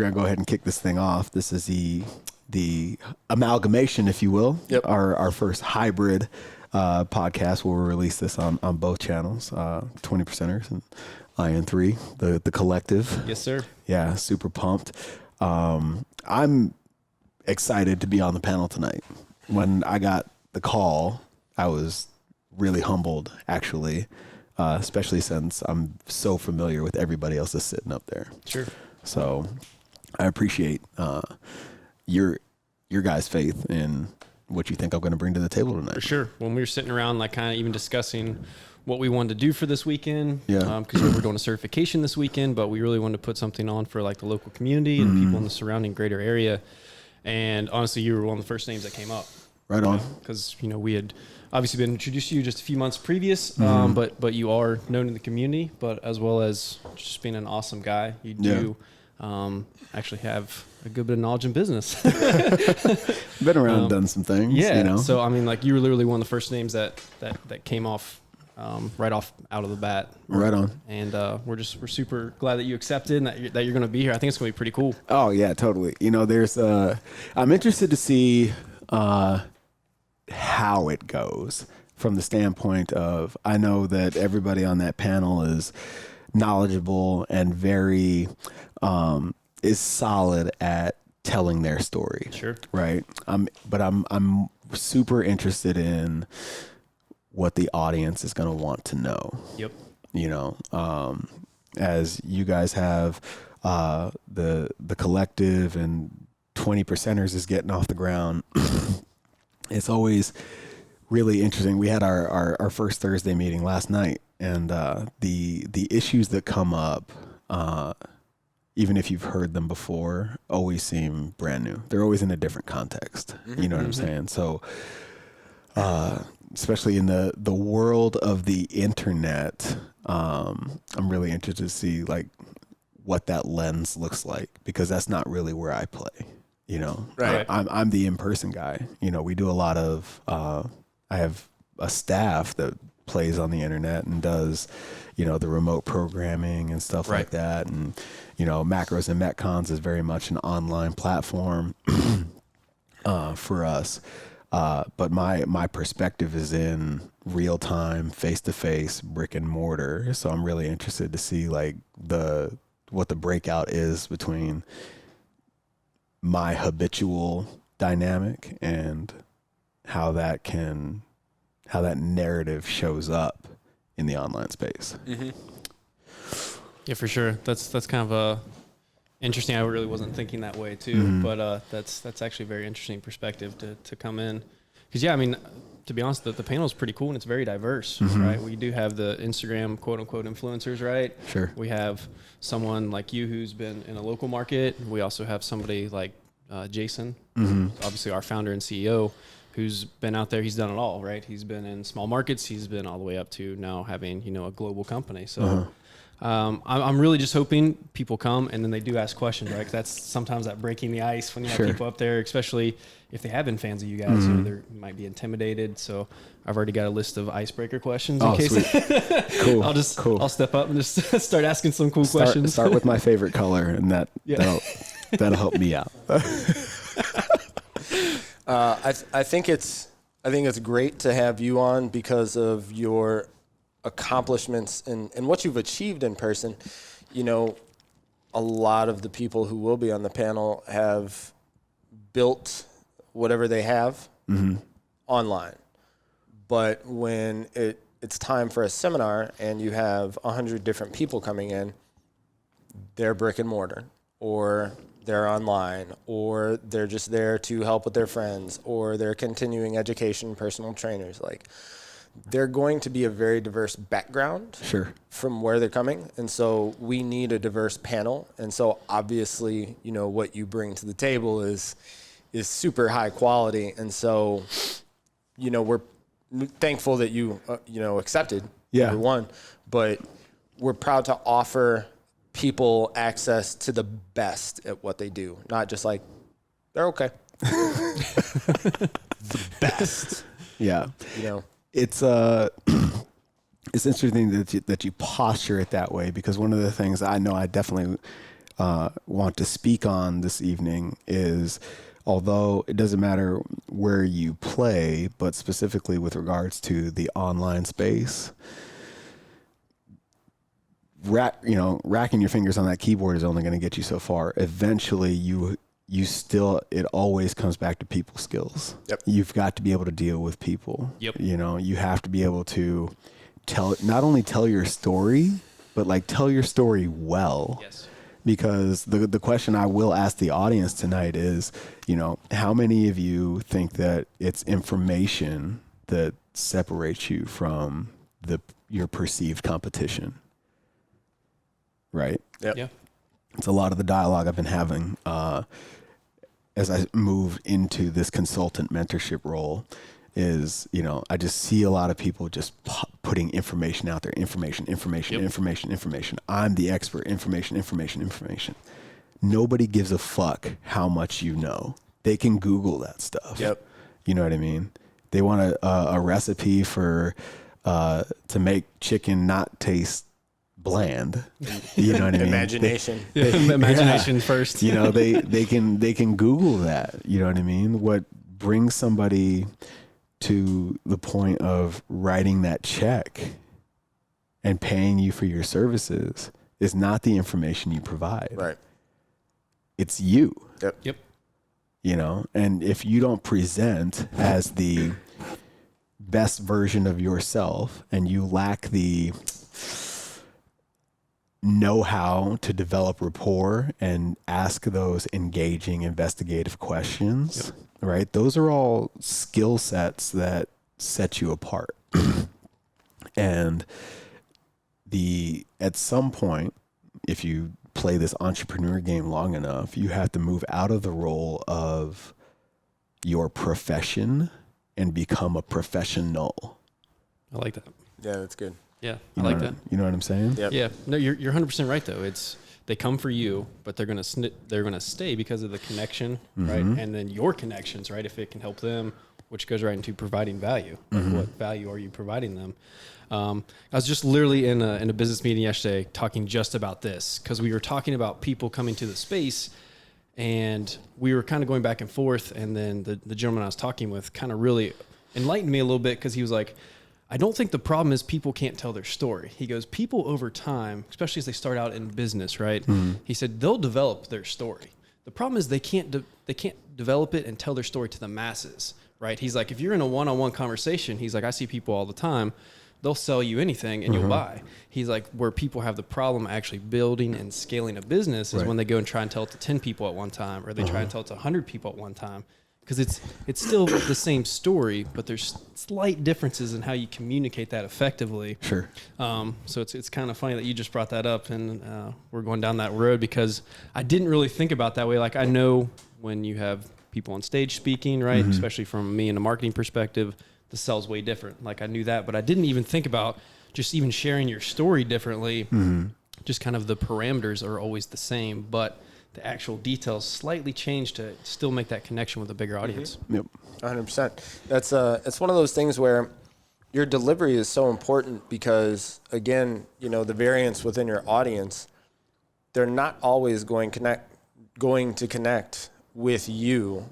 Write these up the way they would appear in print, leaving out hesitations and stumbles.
going to go ahead and kick this thing off. This is the amalgamation, if you will. Yep. Our first hybrid podcast. We'll release this on both channels, 20%ers and IN3, the collective. Yes, sir. Yeah, super pumped. I'm excited to be on the panel tonight. When I got the call, I was really humbled, actually, especially since I'm so familiar with everybody else that's sitting up there. Sure. So I appreciate your guys' faith in what you think I'm going to bring to the table tonight. For sure. When we were sitting around, like kind of even discussing what we wanted to do for this weekend, Yeah. because we're doing a certification this weekend, but we really wanted to put something on for like the local community and people in the surrounding greater area. And honestly, you were one of the first names that came up. Right on. Because, we had obviously been introduced to you just a few months previous, but you are known in the community, but as well as just being an awesome guy, you do actually have a good bit of knowledge in business. Been around and done some things. Yeah. So, I mean, like you were literally one of the first names that came off right off out of the bat. Right on. And we're super glad that you accepted and that you're going to be here. I think it's going to be pretty cool. Oh, yeah, totally. There's I'm interested to see how it goes from the standpoint of, I know that everybody on that panel is knowledgeable and very is solid at telling their story. Sure. Right. But I'm super interested in what the audience is going to want to know. Yep. As you guys have the collective and 20%ers is getting off the ground. It's always really interesting. We had our first Thursday meeting last night, and the issues that come up, even if you've heard them before, always seem brand new. They're always in a different context. You know what I'm saying? So, especially in the world of the internet, I'm really interested to see like what that lens looks like, because that's not really where I play. Right. I'm the in-person guy. We do a lot of, I have a staff that plays on the internet and does, the remote programming and stuff like that. And, Macros and Metcons is very much an online platform for us. But my perspective is in real time, face-to-face, brick and mortar. So I'm really interested to see like what the breakout is between my habitual dynamic and how that narrative shows up in the online space. Mm-hmm. Yeah, for sure. That's kind of interesting. I really wasn't thinking that way too, but that's actually a very interesting perspective to come in. Because I mean, to be honest, the panel is pretty cool and it's very diverse, right? We do have the Instagram quote unquote influencers, right? Sure. We have someone like you who's been in a local market. We also have somebody like Jason, obviously our founder and CEO, who's been out there. He's done it all, right? He's been in small markets. He's been all the way up to now having, a global company. So I'm really just hoping people come and then they do ask questions, right? 'Cause that's sometimes that breaking the ice when you have people up there, especially if they have been fans of you guys, they might be intimidated. So I've already got a list of icebreaker questions in case. Cool. I'll step up and just start asking some cool questions. Start with my favorite color, and that'll help me out. I think it's great to have you on because of your accomplishments and what you've achieved in person. A lot of the people who will be on the panel have built whatever they have online. But when it's time for a seminar and you have 100 different people coming in, they're brick and mortar, or they're online, or they're just there to help with their friends, or they're continuing education personal trainers. Like, they're going to be a very diverse background from where they're coming. And so we need a diverse panel. And so obviously, what you bring to the table is super high quality. And so, we're thankful that you, accepted, number one, but we're proud to offer people access to the best at what they do. Not just like, they're okay. The best. Yeah. It's interesting that you posture it that way, because one of the things I know I definitely want to speak on this evening is, although it doesn't matter where you play, but specifically with regards to the online space, racking your fingers on that keyboard is only going to get you so far. Eventually, it always comes back to people skills. Yep. You've got to be able to deal with people. Yep. You have to be able to not only tell your story, but like tell your story well. Yes. Because the question I will ask the audience tonight is, how many of you think that it's information that separates you from your perceived competition? Right? Yep. Yeah. It's a lot of the dialogue I've been having as I moved into this consultant mentorship role is, I just see a lot of people just putting information out there, information. I'm the expert, information. Nobody gives a fuck how much you know. They can Google that stuff. Yep. You know what I mean? They want a recipe for to make chicken not taste bland. You know what I mean? Imagination. Imagination first. They can Google that. You know what I mean? What brings somebody to the point of writing that check and paying you for your services is not the information you provide. Right. It's you. Yep. And if you don't present as the best version of yourself and you lack the know-how to develop rapport and ask those engaging investigative questions, right? Those are all skill sets that set you apart. And at some point, if you play this entrepreneur game long enough, you have to move out of the role of your profession and become a professional. I like that. Yeah, that's good. Yeah, I like that. You know what I'm saying? Yep. Yeah. No, you're 100% right though. They come for you, but they're gonna stay because of the connection, right? And then your connections, right? If it can help them, which goes right into providing value. Like what value are you providing them? I was just literally in a business meeting yesterday talking just about this because we were talking about people coming to the space, and we were kind of going back and forth. And then the gentleman I was talking with kind of really enlightened me a little bit because he was like, I don't think the problem is people can't tell their story. He goes, people over time, especially as they start out in business, right? He said they'll develop their story. The problem is they can't develop it and tell their story to the masses, right? He's like, if you're in a one-on-one conversation, he's like, I see people all the time. They'll sell you anything and you'll buy. He's like, where people have the problem actually building and scaling a business is when they go and try and tell it to 10 people at one time, or they try and tell it to 100 people at one time. Because it's still the same story, but there's slight differences in how you communicate that effectively. Sure. So it's kind of funny that you just brought that up, and we're going down that road because I didn't really think about that way. Like I know when you have people on stage speaking, right, especially from me in a marketing perspective, the sell's way different. Like I knew that, but I didn't even think about just even sharing your story differently. Just kind of the parameters are always the same, but the actual details slightly change to still make that connection with a bigger audience. Yep. 100%. That's it's one of those things where your delivery is so important because, again, the variance within your audience, they're not always going to connect with you.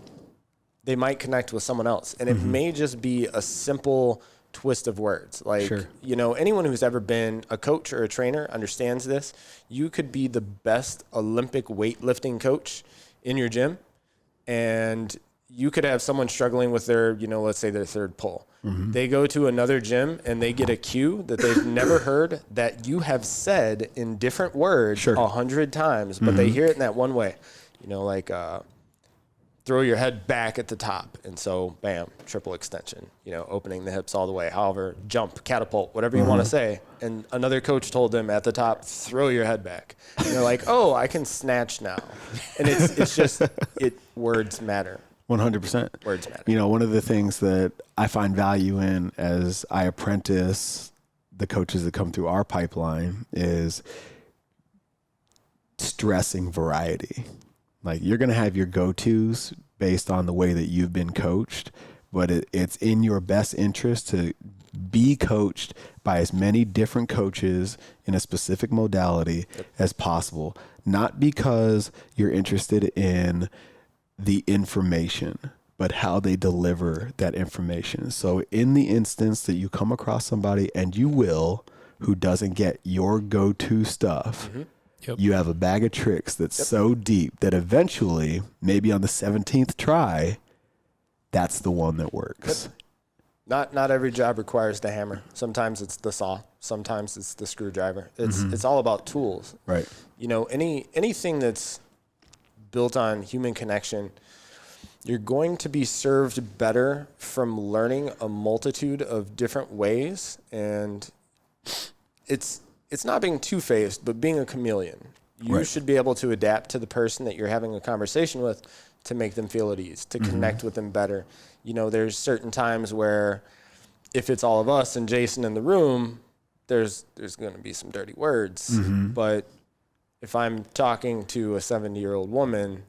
They might connect with someone else, and it may just be a simple twist of words. Like, anyone who's ever been a coach or a trainer understands this. You could be the best Olympic weightlifting coach in your gym, and you could have someone struggling with their, let's say their third pull. They go to another gym and they get a cue that they've never heard that you have said in different words 100 times, but they hear it in that one way, throw your head back at the top. And so, bam, triple extension, opening the hips all the way. However, jump, catapult, whatever you want to say. And another coach told them at the top, throw your head back. And they're like, oh, I can snatch now. And it's just, words matter. 100%. Words matter. One of the things that I find value in as I apprentice the coaches that come through our pipeline is stressing variety. Like you're going to have your go-tos based on the way that you've been coached, but it's in your best interest to be coached by as many different coaches in a specific modality as possible. not because you're interested in the information, but how they deliver that information. So in the instance that you come across somebody, and you will, who doesn't get your go-to stuff, you have a bag of tricks that's so deep that eventually, maybe on the 17th try, that's the one that works. Not every job requires the hammer. Sometimes it's the saw. Sometimes it's the screwdriver. It's all about tools. Right. You know, anything that's built on human connection, you're going to be served better from learning a multitude of different ways. And it's not being two-faced, but being a chameleon. You should be able to adapt to the person that you're having a conversation with to make them feel at ease, to connect with them better. You know, there's certain times where if it's all of us and Jason in the room, there's going to be some dirty words. But if I'm talking to a 70-year-old woman,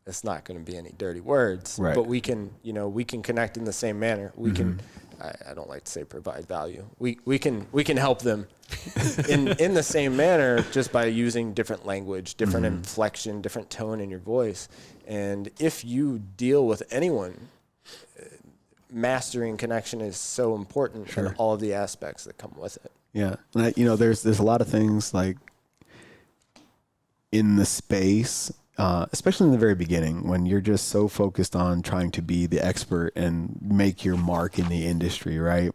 it's not going to be any dirty words. Right. But we can connect in the same manner. We can, I don't like to say provide value. We can help them in the same manner just by using different language, different inflection, different tone in your voice. And if you deal with anyone, mastering connection is so important in all of the aspects that come with it. Yeah. And there's a lot of things like in the space, especially in the very beginning, when you're just so focused on trying to be the expert and make your mark in the industry, right?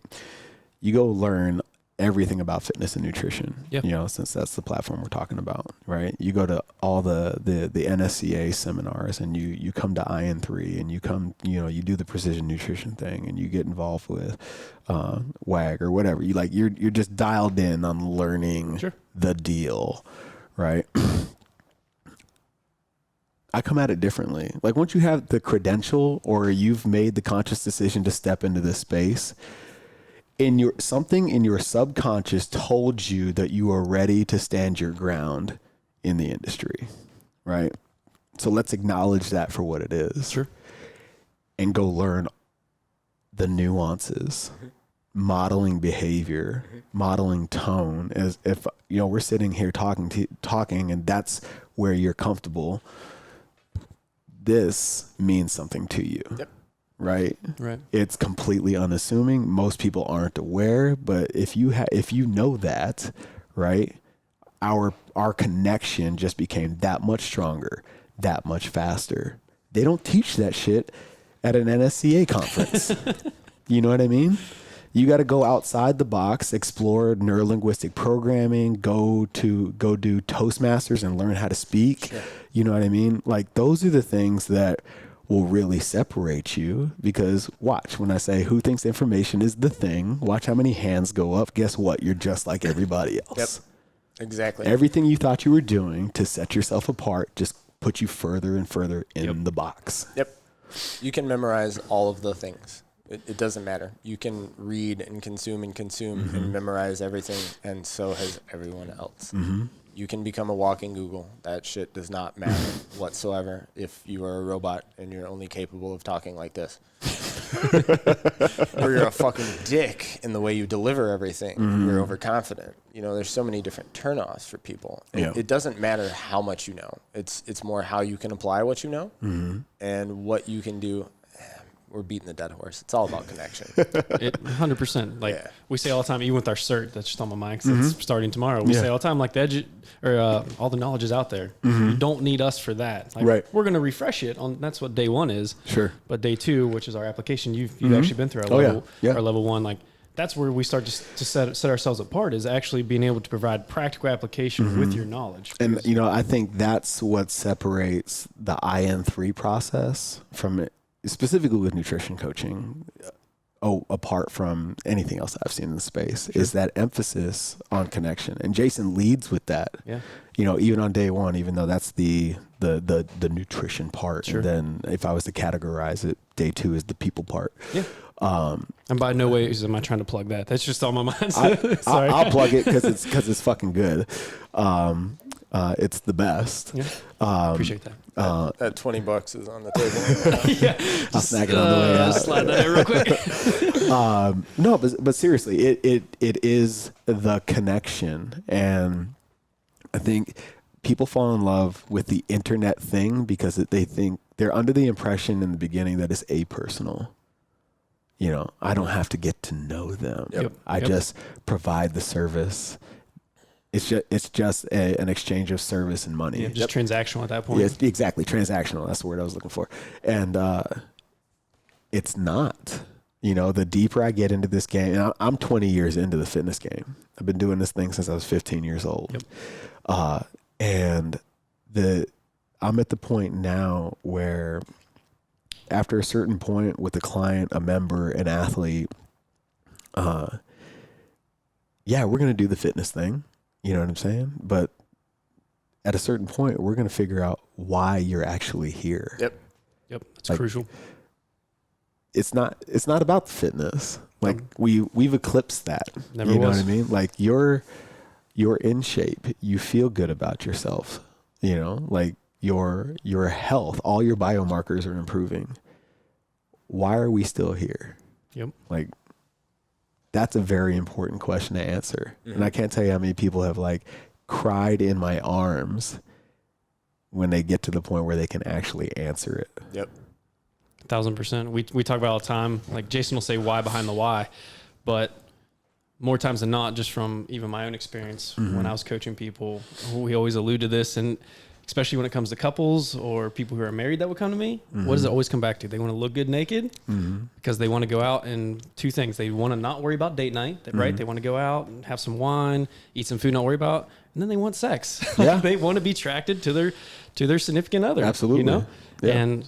You go learn everything about fitness and nutrition, since that's the platform we're talking about, right? You go to all the NSCA seminars, and you come to IN3, and you come, you do the precision nutrition thing, and you get involved with WAG or whatever. You're just dialed in on learning the deal, right? I come at it differently. Like once you have the credential or you've made the conscious decision to step into this space, something in your subconscious told you that you are ready to stand your ground in the industry, right? So let's acknowledge that for what it is. Sure. And go learn the nuances, modeling behavior, modeling tone. As if, we're sitting here talking and that's where you're comfortable. This means something to you. Yep. Right. It's completely unassuming. Most people aren't aware, but if you know that, right, our connection just became that much stronger, that much faster. They don't teach that shit at an NSCA conference. You know what I mean? You got to go outside the box, explore neurolinguistic programming, go do Toastmasters and learn how to speak. Sure. You know what I mean? Like those are the things that will really separate you, because watch, when I say who thinks information is the thing, watch how many hands go up. Guess what? You're just like everybody else. Yep. Exactly. Everything you thought you were doing to set yourself apart just put you further and further in the box. Yep. You can memorize all of the things. It doesn't matter. You can read and consume and memorize everything, and so has everyone else. You can become a walking Google. That shit does not matter whatsoever if you are a robot and you're only capable of talking like this. Or you're a fucking dick in the way you deliver everything. You're overconfident. There's so many different turnoffs for people. It doesn't matter how much you know. It's more how you can apply what you know and what you can do. We're beating the dead horse. It's all about connection. 100%. Like we say all the time, even with our cert, that's just on my mind because it's starting tomorrow. We say all the time, like all the knowledge is out there. You don't need us for that. Like, we're going to refresh it on. That's what day one is. Sure. But day two, which is our application, you've actually been through our level one. Like that's where we start to set ourselves apart, is actually being able to provide practical application with your knowledge. And I think that's what separates the IN3 process from it. Specifically with nutrition coaching, apart from anything else I've seen in the space, is that emphasis on connection. And Jason leads with that. Yeah. Even on day one, even though that's the nutrition part. Sure. And then if I was to categorize it, day two is the people part. Yeah. And by no way am I trying to plug that. That's just on my mind. Sorry. I'll plug it because it's fucking good. It's the best. Yeah. Appreciate that. That $20 is on the table. I'll snag it on the way out. Slide that in real quick. No, but seriously, it is the connection, and I think people fall in love with the internet thing because they think they're under the impression in the beginning that it's apersonal. You know, I don't have to get to know them. Yep. I just provide the service. It's just an exchange of service and money. Yeah, just transactional at that point. Yeah, exactly. Transactional. That's the word I was looking for. And it's not. You know, the deeper I get into this game, and I'm 20 years into the fitness game. I've been doing this thing since I was 15 years old. Yep. And I'm at the point now where after a certain point with a client, a member, an athlete, we're going to do the fitness thing. You know what I'm saying? But at a certain point, we're going to figure out why you're actually here. Yep. That's crucial. It's not about the fitness. Like we've eclipsed that. Never you know was. what I mean? Like you're in shape. You feel good about yourself. You know, like your health, all your biomarkers are improving. Why are we still here? Yep. Like that's a very important question to answer. Mm-hmm. And I can't tell you how many people have like cried in my arms when they get to the point where they can actually answer it. Yep. 1,000%. We talk about it all the time. Like Jason will say why behind the why, but more times than not, just from even my own experience when I was coaching people, we always allude to this, and especially when it comes to couples or people who are married that would come to me, what does it always come back to? They want to look good naked because they want to go out and two things. They want to not worry about date night, right? They want to go out and have some wine, eat some food, not worry about, and then they want sex. Yeah. They want to be attracted to their significant other. Absolutely. You know? Yeah. And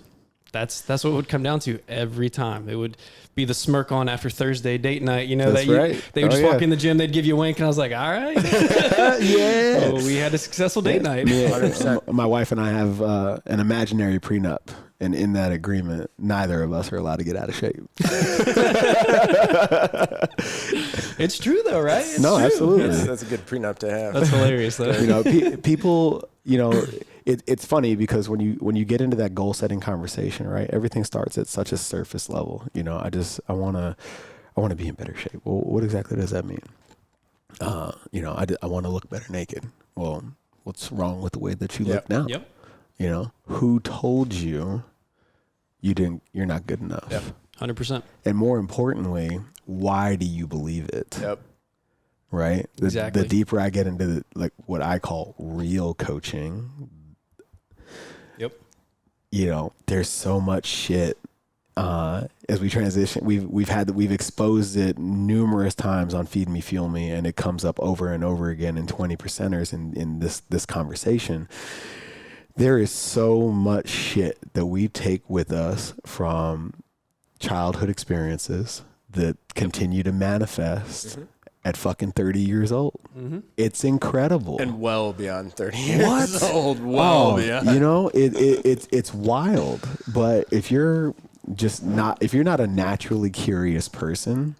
that's what it would come down to every time. It would be the smirk on after Thursday date night. You know, That's right. They would just walk in the gym, they'd give you a wink, and I was like, all right. Yeah. So we had a successful date night. Yeah. My wife and I have an imaginary prenup, and in that agreement, neither of us are allowed to get out of shape. It's true though, right? It's no, true. absolutely. That's a good prenup to have. That's hilarious though. You know, people, you know, it's funny because when you get into that goal setting conversation, right, everything starts at such a surface level. You know, I want to be in better shape. Well, what exactly does that mean? You know, I want to look better naked. Well, what's wrong with the way that you look now? Yep. You know, who told you you're not good enough? Yep. 100%. And more importantly, why do you believe it? Yep. Right? Exactly. The deeper I get into like what I call real coaching, Yep. you know, there's so much shit as we transition. We've exposed it numerous times on Feed Me, Fuel Me, and it comes up over and over again in 20%ers in this conversation. There is so much shit that we take with us from childhood experiences that continue to manifest at fucking 30 years old. It's incredible. And well beyond 30 years old. Well beyond. You know, it's wild. But if you're not a naturally curious person,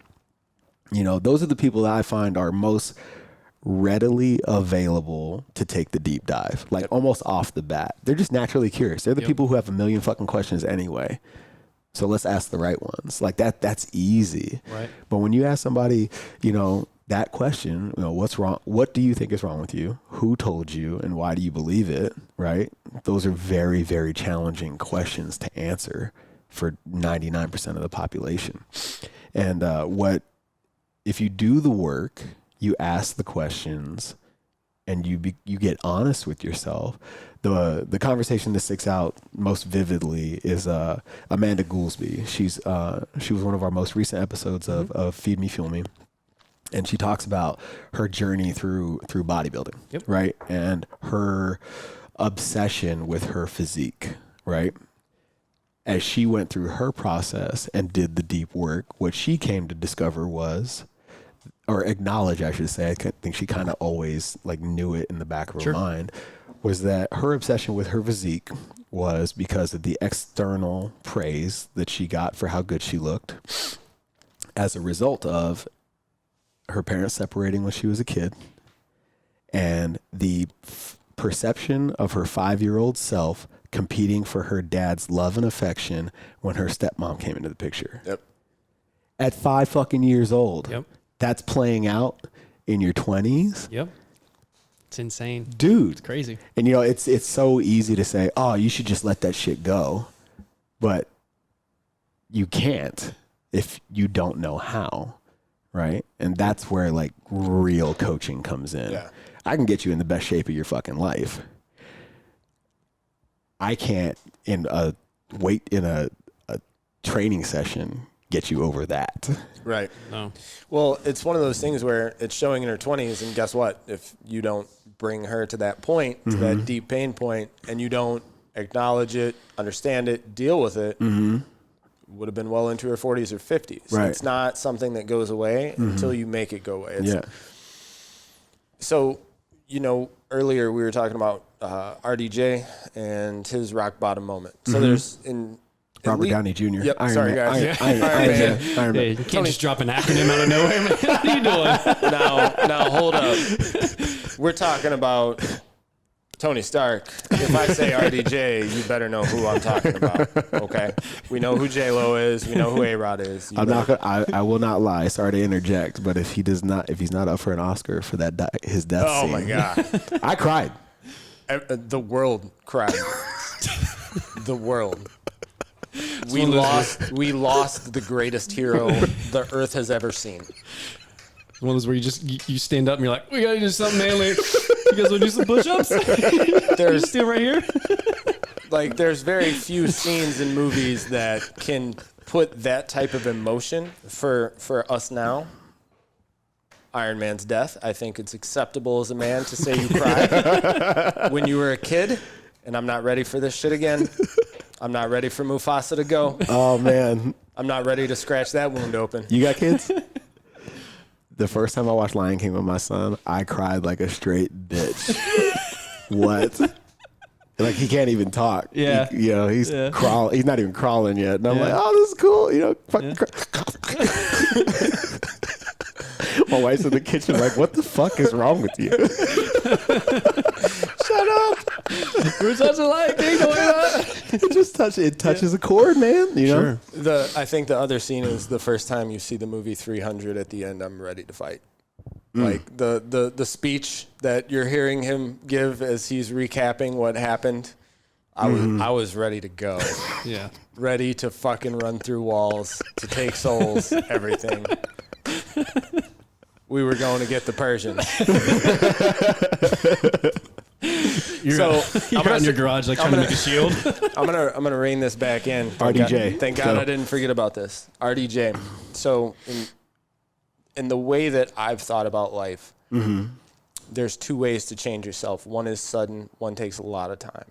you know, those are the people that I find are most readily available to take the deep dive, like almost off the bat. They're just naturally curious. They're the people who have a million fucking questions anyway. So let's ask the right ones. Like that's easy. Right. But when you ask somebody, you know, that question, you know, what's wrong? What do you think is wrong with you? Who told you and why do you believe it? Right. Those are very, very challenging questions to answer for 99% of the population. And if you do the work, you ask the questions, and you get honest with yourself. The conversation that sticks out most vividly is Amanda Goolsby. She was one of our most recent episodes of Feed Me, Fuel Me, and she talks about her journey through bodybuilding, right, and her obsession with her physique, right. As she went through her process and did the deep work, what she came to discover was, or acknowledge, I should say, I think she kind of always like knew it in the back of her mind, was that her obsession with her physique was because of the external praise that she got for how good she looked as a result of her parents separating when she was a kid, and the perception of her 5-year-old self competing for her dad's love and affection when her stepmom came into the picture. Yep. At 5 fucking years old. Yep. That's playing out in your 20s. Yep. It's insane. Dude. It's crazy. And, you know, it's so easy to say, oh, you should just let that shit go. But you can't if you don't know how, right? And that's where, like, real coaching comes in. Yeah. I can get you in the best shape of your fucking life. I can't, in a training session, get you over that. Right. No. Well, it's one of those things where it's showing in her 20s, and guess what? If you don't bring her to that point, to that deep pain point, and you don't acknowledge it, understand it, deal with it, would have been well into her 40s or 50s. Right. It's not something that goes away until you make it go away. Yeah. So, you know, earlier we were talking about RDJ and his rock bottom moment. So there's Robert Downey Jr. Yep. Iron Sorry, Man. guys. Iron Man. Yeah, you can't just drop an acronym out of nowhere, man. What are you doing? Now hold up. We're talking about Tony Stark. If I say RDJ, you better know who I'm talking about. Okay, we know who J-Lo is. We know who A-Rod is. I will not lie. Sorry to interject, but if he's not up for an Oscar for that his death scene, Oh my God, I cried. the world cried. The world. We lost the greatest hero the earth has ever seen. One of those where you stand up and you're like, we gotta do something manly. You guys wanna do some push-ups? There's still right here. Like, there's very few scenes in movies that can put that type of emotion for us now. Iron Man's death. I think it's acceptable as a man to say you cried when you were a kid, and I'm not ready for this shit again. I'm not ready for Mufasa to go. Oh man, I'm not ready to scratch that wound open. you got kids? The first time I watched Lion King with my son, I cried like a straight bitch. What? Like, he can't even talk. Yeah. He's crawling. He's not even crawling yet. And I'm like, oh, this is cool. Fucking my wife's in the kitchen like, what the fuck is wrong with you? Shut up. We're such a Lion King. Don't worry about it. It touches a chord, man. You know? I think the other scene is the first time you see the movie 300 at the end, I'm ready to fight. Like the speech that you're hearing him give as he's recapping what happened, I was ready to go. Yeah. Ready to fucking run through walls, to take souls, everything. We were going to get the Persians. You're out in your garage like trying to make a shield. I'm gonna rein this back in. RDJ. Thank God I didn't forget about this. RDJ. So in the way that I've thought about life, there's two ways to change yourself. One is sudden. One takes a lot of time.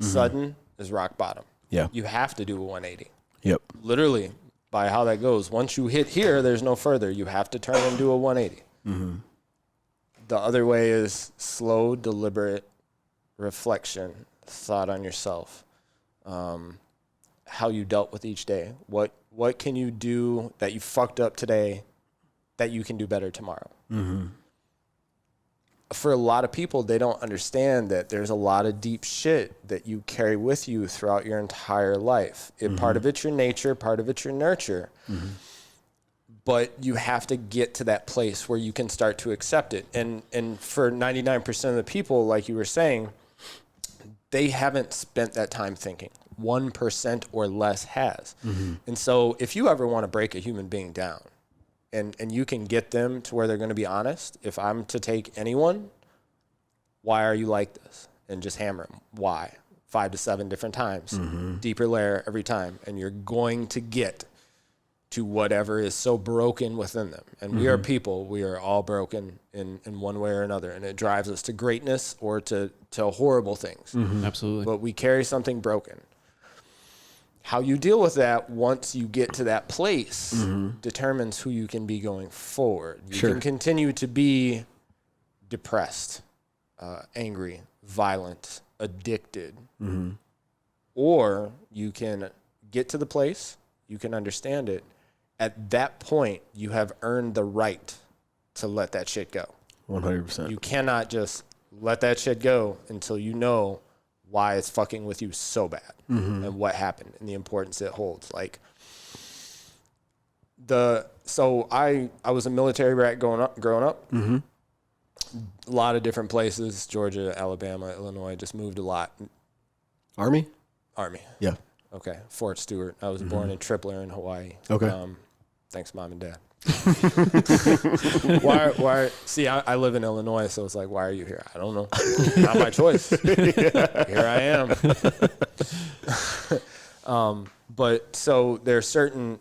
Sudden is rock bottom. Yeah. You have to do a 180. Yep. Literally, by how that goes. Once you hit here, there's no further. You have to turn and do a 180. The other way is slow, deliberate reflection, thought on yourself, how you dealt with each day. What can you do that you fucked up today that you can do better tomorrow? For a lot of people, they don't understand that there's a lot of deep shit that you carry with you throughout your entire life. Part of it's your nature, part of it's your nurture. But you have to get to that place where you can start to accept it. And for 99% of the people, like you were saying, they haven't spent that time thinking. 1% or less has. And so if you ever want to break a human being down, and you can get them to where they're going to be honest, if I'm to take anyone, why are you like this? And just hammer them. Why? 5 to 7 different times. Deeper layer every time. And you're going to get to whatever is so broken within them. And we are people. We are all broken in one way or another. And it drives us to greatness or to horrible things. Absolutely. But we carry something broken. How you deal with that once you get to that place determines who you can be going forward. You can continue to be depressed, angry, violent, addicted. Or you can get to the place, you can understand it. At that point, you have earned the right to let that shit go. 100%. You cannot just let that shit go until you know why it's fucking with you so bad and what happened and the importance it holds. Like so I was a military brat growing up. A lot of different places, Georgia, Alabama, Illinois, just moved a lot. Army? Army. Yeah. Okay. Fort Stewart. I was born in Tripler in Hawaii. Okay. Thanks, Mom and Dad. Why? See, I live in Illinois, so it's like, why are you here? I don't know. Not my choice. Here I am. But so there are certain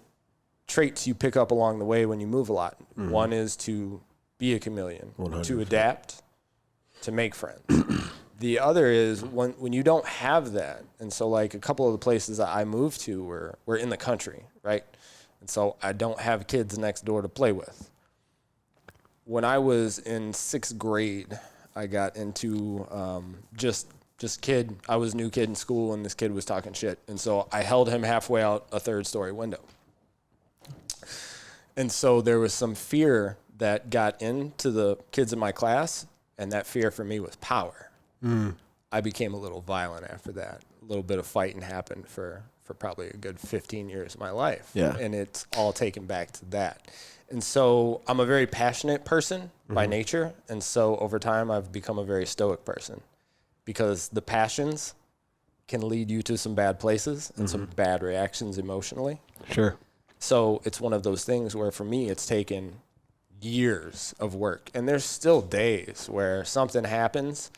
traits you pick up along the way when you move a lot. One is to be a chameleon, 100%. to adapt, to make friends. The other is when you don't have that. And so like a couple of the places that I moved to were in the country, right? And so I don't have kids next door to play with. When I was in 6th grade, I got into just kid. I was a new kid in school, and this kid was talking shit. And so I held him halfway out a 3rd-story window. And so there was some fear that got into the kids in my class, and that fear for me was power. I became a little violent after that. A little bit of fighting happened for probably a good 15 years of my life. Yeah. And it's all taken back to that. And so I'm a very passionate person by nature. And so over time, I've become a very stoic person because the passions can lead you to some bad places and some bad reactions emotionally. Sure. So it's one of those things where for me, it's taken years of work. And there's still days where something happens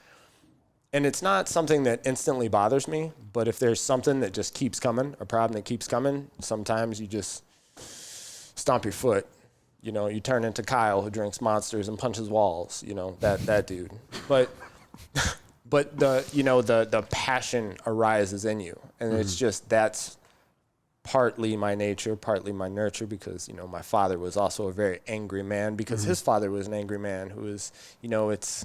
and it's not something that instantly bothers me, but if there's something that just keeps coming, a problem that keeps coming, sometimes you just stomp your foot. You know, you turn into Kyle who drinks Monsters and punches walls, you know, that dude. But the passion arises in you. And it's just, that's partly my nature, partly my nurture, because, you know, my father was also a very angry man because his father was an angry man who was, you know, it's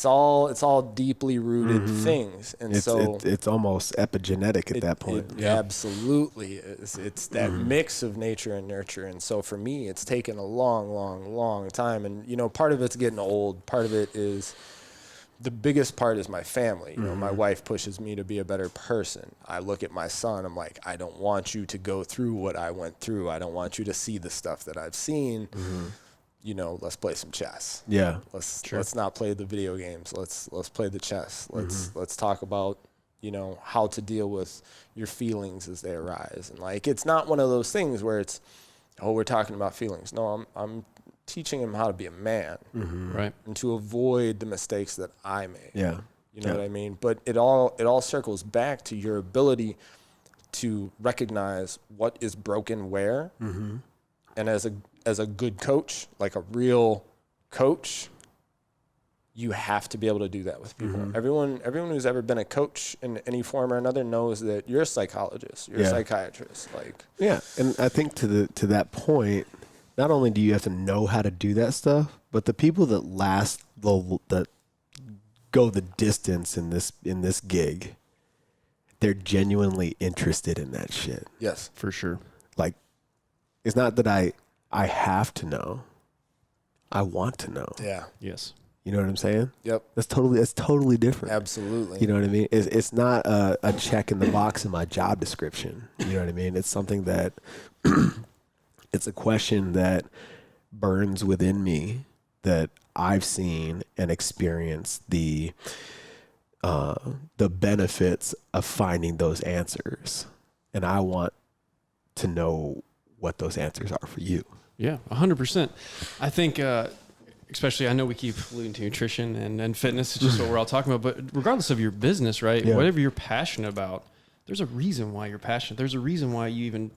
all deeply rooted things. And it's almost epigenetic at that point. It absolutely is. It's that mix of nature and nurture. And so for me, it's taken a long time. And, you know, part of it's getting old. Part of it is, the biggest part is my family. You know, my wife pushes me to be a better person. I look at my son. I'm like, I don't want you to go through what I went through. I don't want you to see the stuff that I've seen. You know, let's play some chess. Yeah. Let's not play the video games. Let's play the chess. Let's talk about, you know, how to deal with your feelings as they arise. And like, it's not one of those things where it's, oh, we're talking about feelings. No, I'm teaching him how to be a man, right, and to avoid the mistakes that I made. Yeah. You know what I mean? But it all circles back to your ability to recognize what is broken where, and as a good coach, like a real coach, you have to be able to do that with people. Everyone who's ever been a coach in any form or another knows that you're a psychologist, you're a psychiatrist. Like, yeah, and I think to that point, not only do you have to know how to do that stuff, but the people that that go the distance in this gig, they're genuinely interested in that shit. Yes, for sure. Like, it's not that I have to know. I want to know. Yeah. Yes. You know what I'm saying? Yep. That's totally different. Absolutely. You know what I mean? It's not a check in the box in my job description. You know what I mean? It's something that it's a question that burns within me, that I've seen and experienced the benefits of finding those answers. And I want to know what those answers are for you. Yeah, 100%. I think, especially, I know we keep alluding to nutrition and fitness. It's just what we're all talking about. But regardless of your business, right? Yeah. Whatever you're passionate about, there's a reason why you're passionate. There's a reason why you even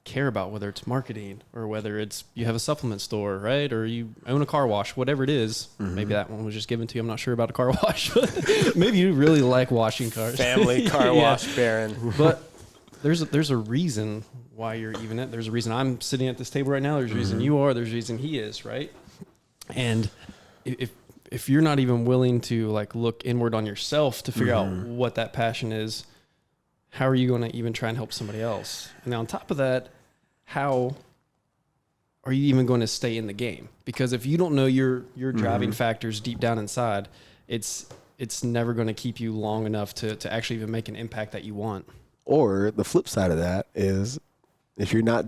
care about, whether it's marketing or whether it's you have a supplement store, right? Or you own a car wash, whatever it is. Maybe that one was just given to you. I'm not sure about a car wash, but maybe you really like washing cars. Family car wash baron. But there's a reason why you're even at. There's a reason I'm sitting at this table right now. There's a reason you are. There's a reason he is, right? And if you're not even willing to like look inward on yourself to figure out what that passion is, how are you going to even try and help somebody else? And on top of that, how are you even going to stay in the game? Because if you don't know your driving factors deep down inside, it's never going to keep you long enough to actually even make an impact that you want. Or the flip side of that is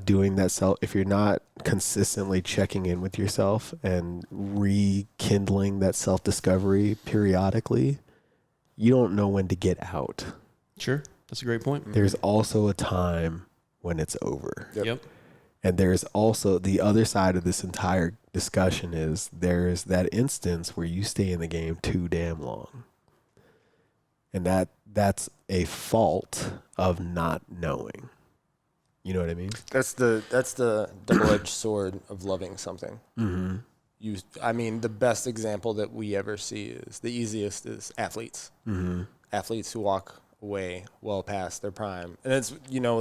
doing that if you're not consistently checking in with yourself and rekindling that self-discovery periodically, you don't know when to get out. Sure. That's a great point. There's also a time when it's over. Yep. And there's also the other side of this entire discussion is there's that instance where you stay in the game too damn long. And that's a fault of not knowing. You know what I mean? That's the double-edged sword of loving something. Mm-hmm. The best example that we ever see is the easiest is athletes. Mm-hmm. Athletes who walk away well past their prime. And it's,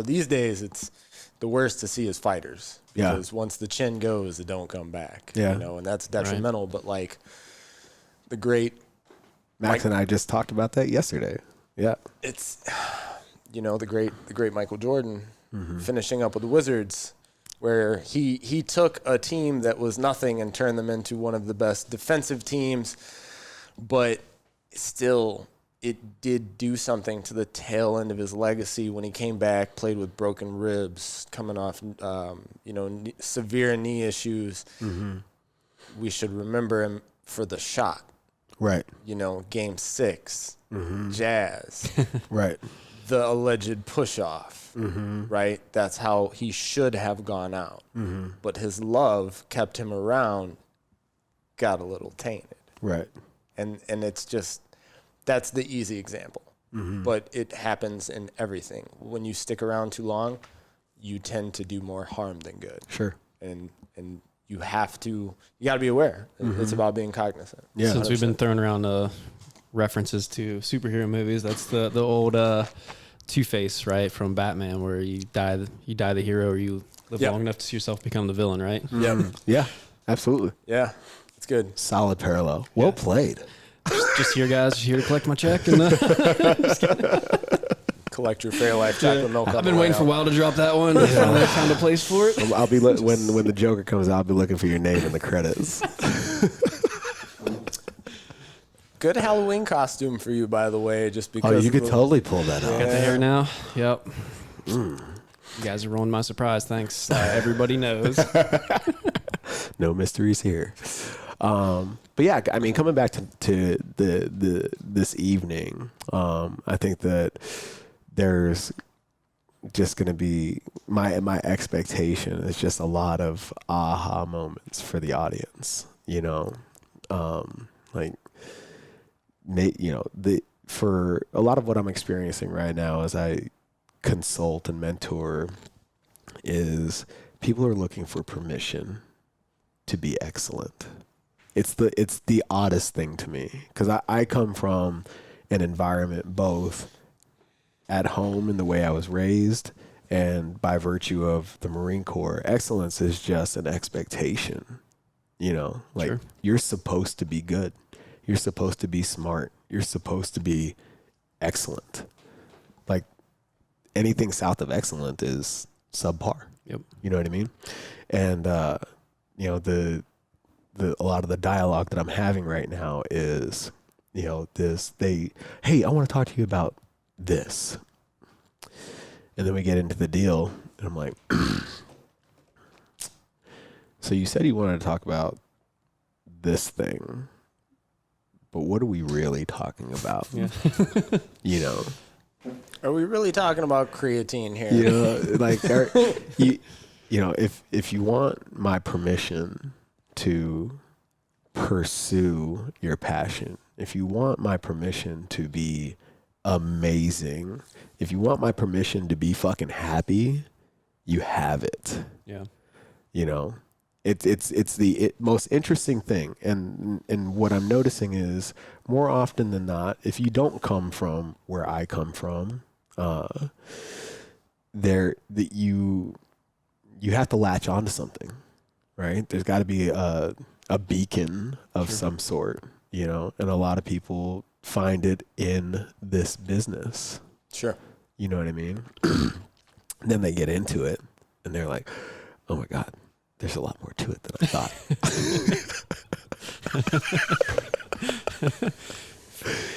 these days it's the worst to see is fighters because once the chin goes, it don't come back. Yeah. And that's detrimental. Right. But like the great Max and I just talked about that yesterday. Yeah. It's, the great Michael Jordan finishing up with the Wizards, where he took a team that was nothing and turned them into one of the best defensive teams, but still it did do something to the tail end of his legacy when he came back, played with broken ribs, coming off, severe knee issues. Mm-hmm. We should remember him for the shot. Right. Game 6, Jazz. Right. The alleged push-off, right? That's how he should have gone out. Mm-hmm. But his love kept him around, got a little tainted. Right. And it's just, that's the easy example. Mm-hmm. But it happens in everything. When you stick around too long, you tend to do more harm than good. Sure. And you got to be aware. Mm-hmm. It's about being cognizant. Yeah. Since 100%. We've been throwing around references to superhero movies, that's the old Two-Face, right, from Batman, where you die the hero or you live long enough to see yourself become the villain, right? Yep. Yeah, absolutely. Yeah, it's good. Solid parallel. Well played. Just here, guys. Just here to collect my check and collect your Fairlife chocolate milk. I've been waiting for a while to drop that one. Finally found a place for it. I'll be when the Joker comes out, I'll be looking for your name in the credits. Good Halloween costume for you, by the way, just because. You could totally pull that off. Got the hair now. Yep. You guys are ruining my surprise. Thanks. Everybody knows. No mysteries here. But yeah, coming back to this evening, I think that there's just going to be my expectation is just a lot of aha moments for the audience. For a lot of what I'm experiencing right now as I consult and mentor is people are looking for permission to be excellent. It's the oddest thing to me because I come from an environment both at home in the way I was raised and by virtue of the Marine Corps. Excellence is just an expectation, Sure. You're supposed to be good. You're supposed to be smart. You're supposed to be excellent. Like anything south of excellent is subpar. Yep. You know what I mean? And a lot of the dialogue that I'm having right now is, hey, I want to talk to you about this. And then we get into the deal and I'm like, so you said you wanted to talk about this thing. But what are we really talking about? Yeah. Are we really talking about creatine here? If you want my permission to pursue your passion, if you want my permission to be amazing, if you want my permission to be fucking happy, you have it. Yeah. It's the most interesting thing, and what I'm noticing is more often than not, if you don't come from where I come from, you have to latch onto something, right? There's got to be a beacon of some sort, and a lot of people find it in this business. Sure, you know what I mean? Then they get into it, and they're like, "Oh my God. There's a lot more to it than I thought."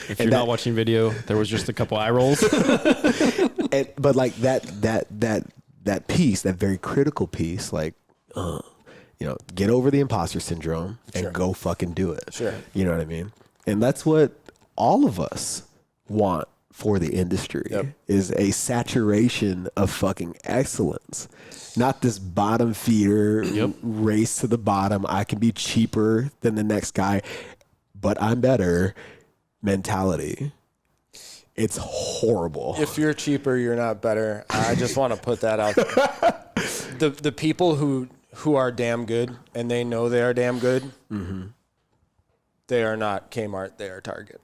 If you're not watching video, there was just a couple eye rolls. But like that that piece, that very critical piece, like, get over the imposter syndrome and go fucking do it. Sure. You know what I mean? And that's what all of us want for the industry is a saturation of fucking excellence. Not this bottom feeder race to the bottom. I can be cheaper than the next guy, but I'm better mentality. It's horrible. If you're cheaper, you're not better. I just want to put that out there. The people who are damn good and they know they are damn good, they are not Kmart, they are Target.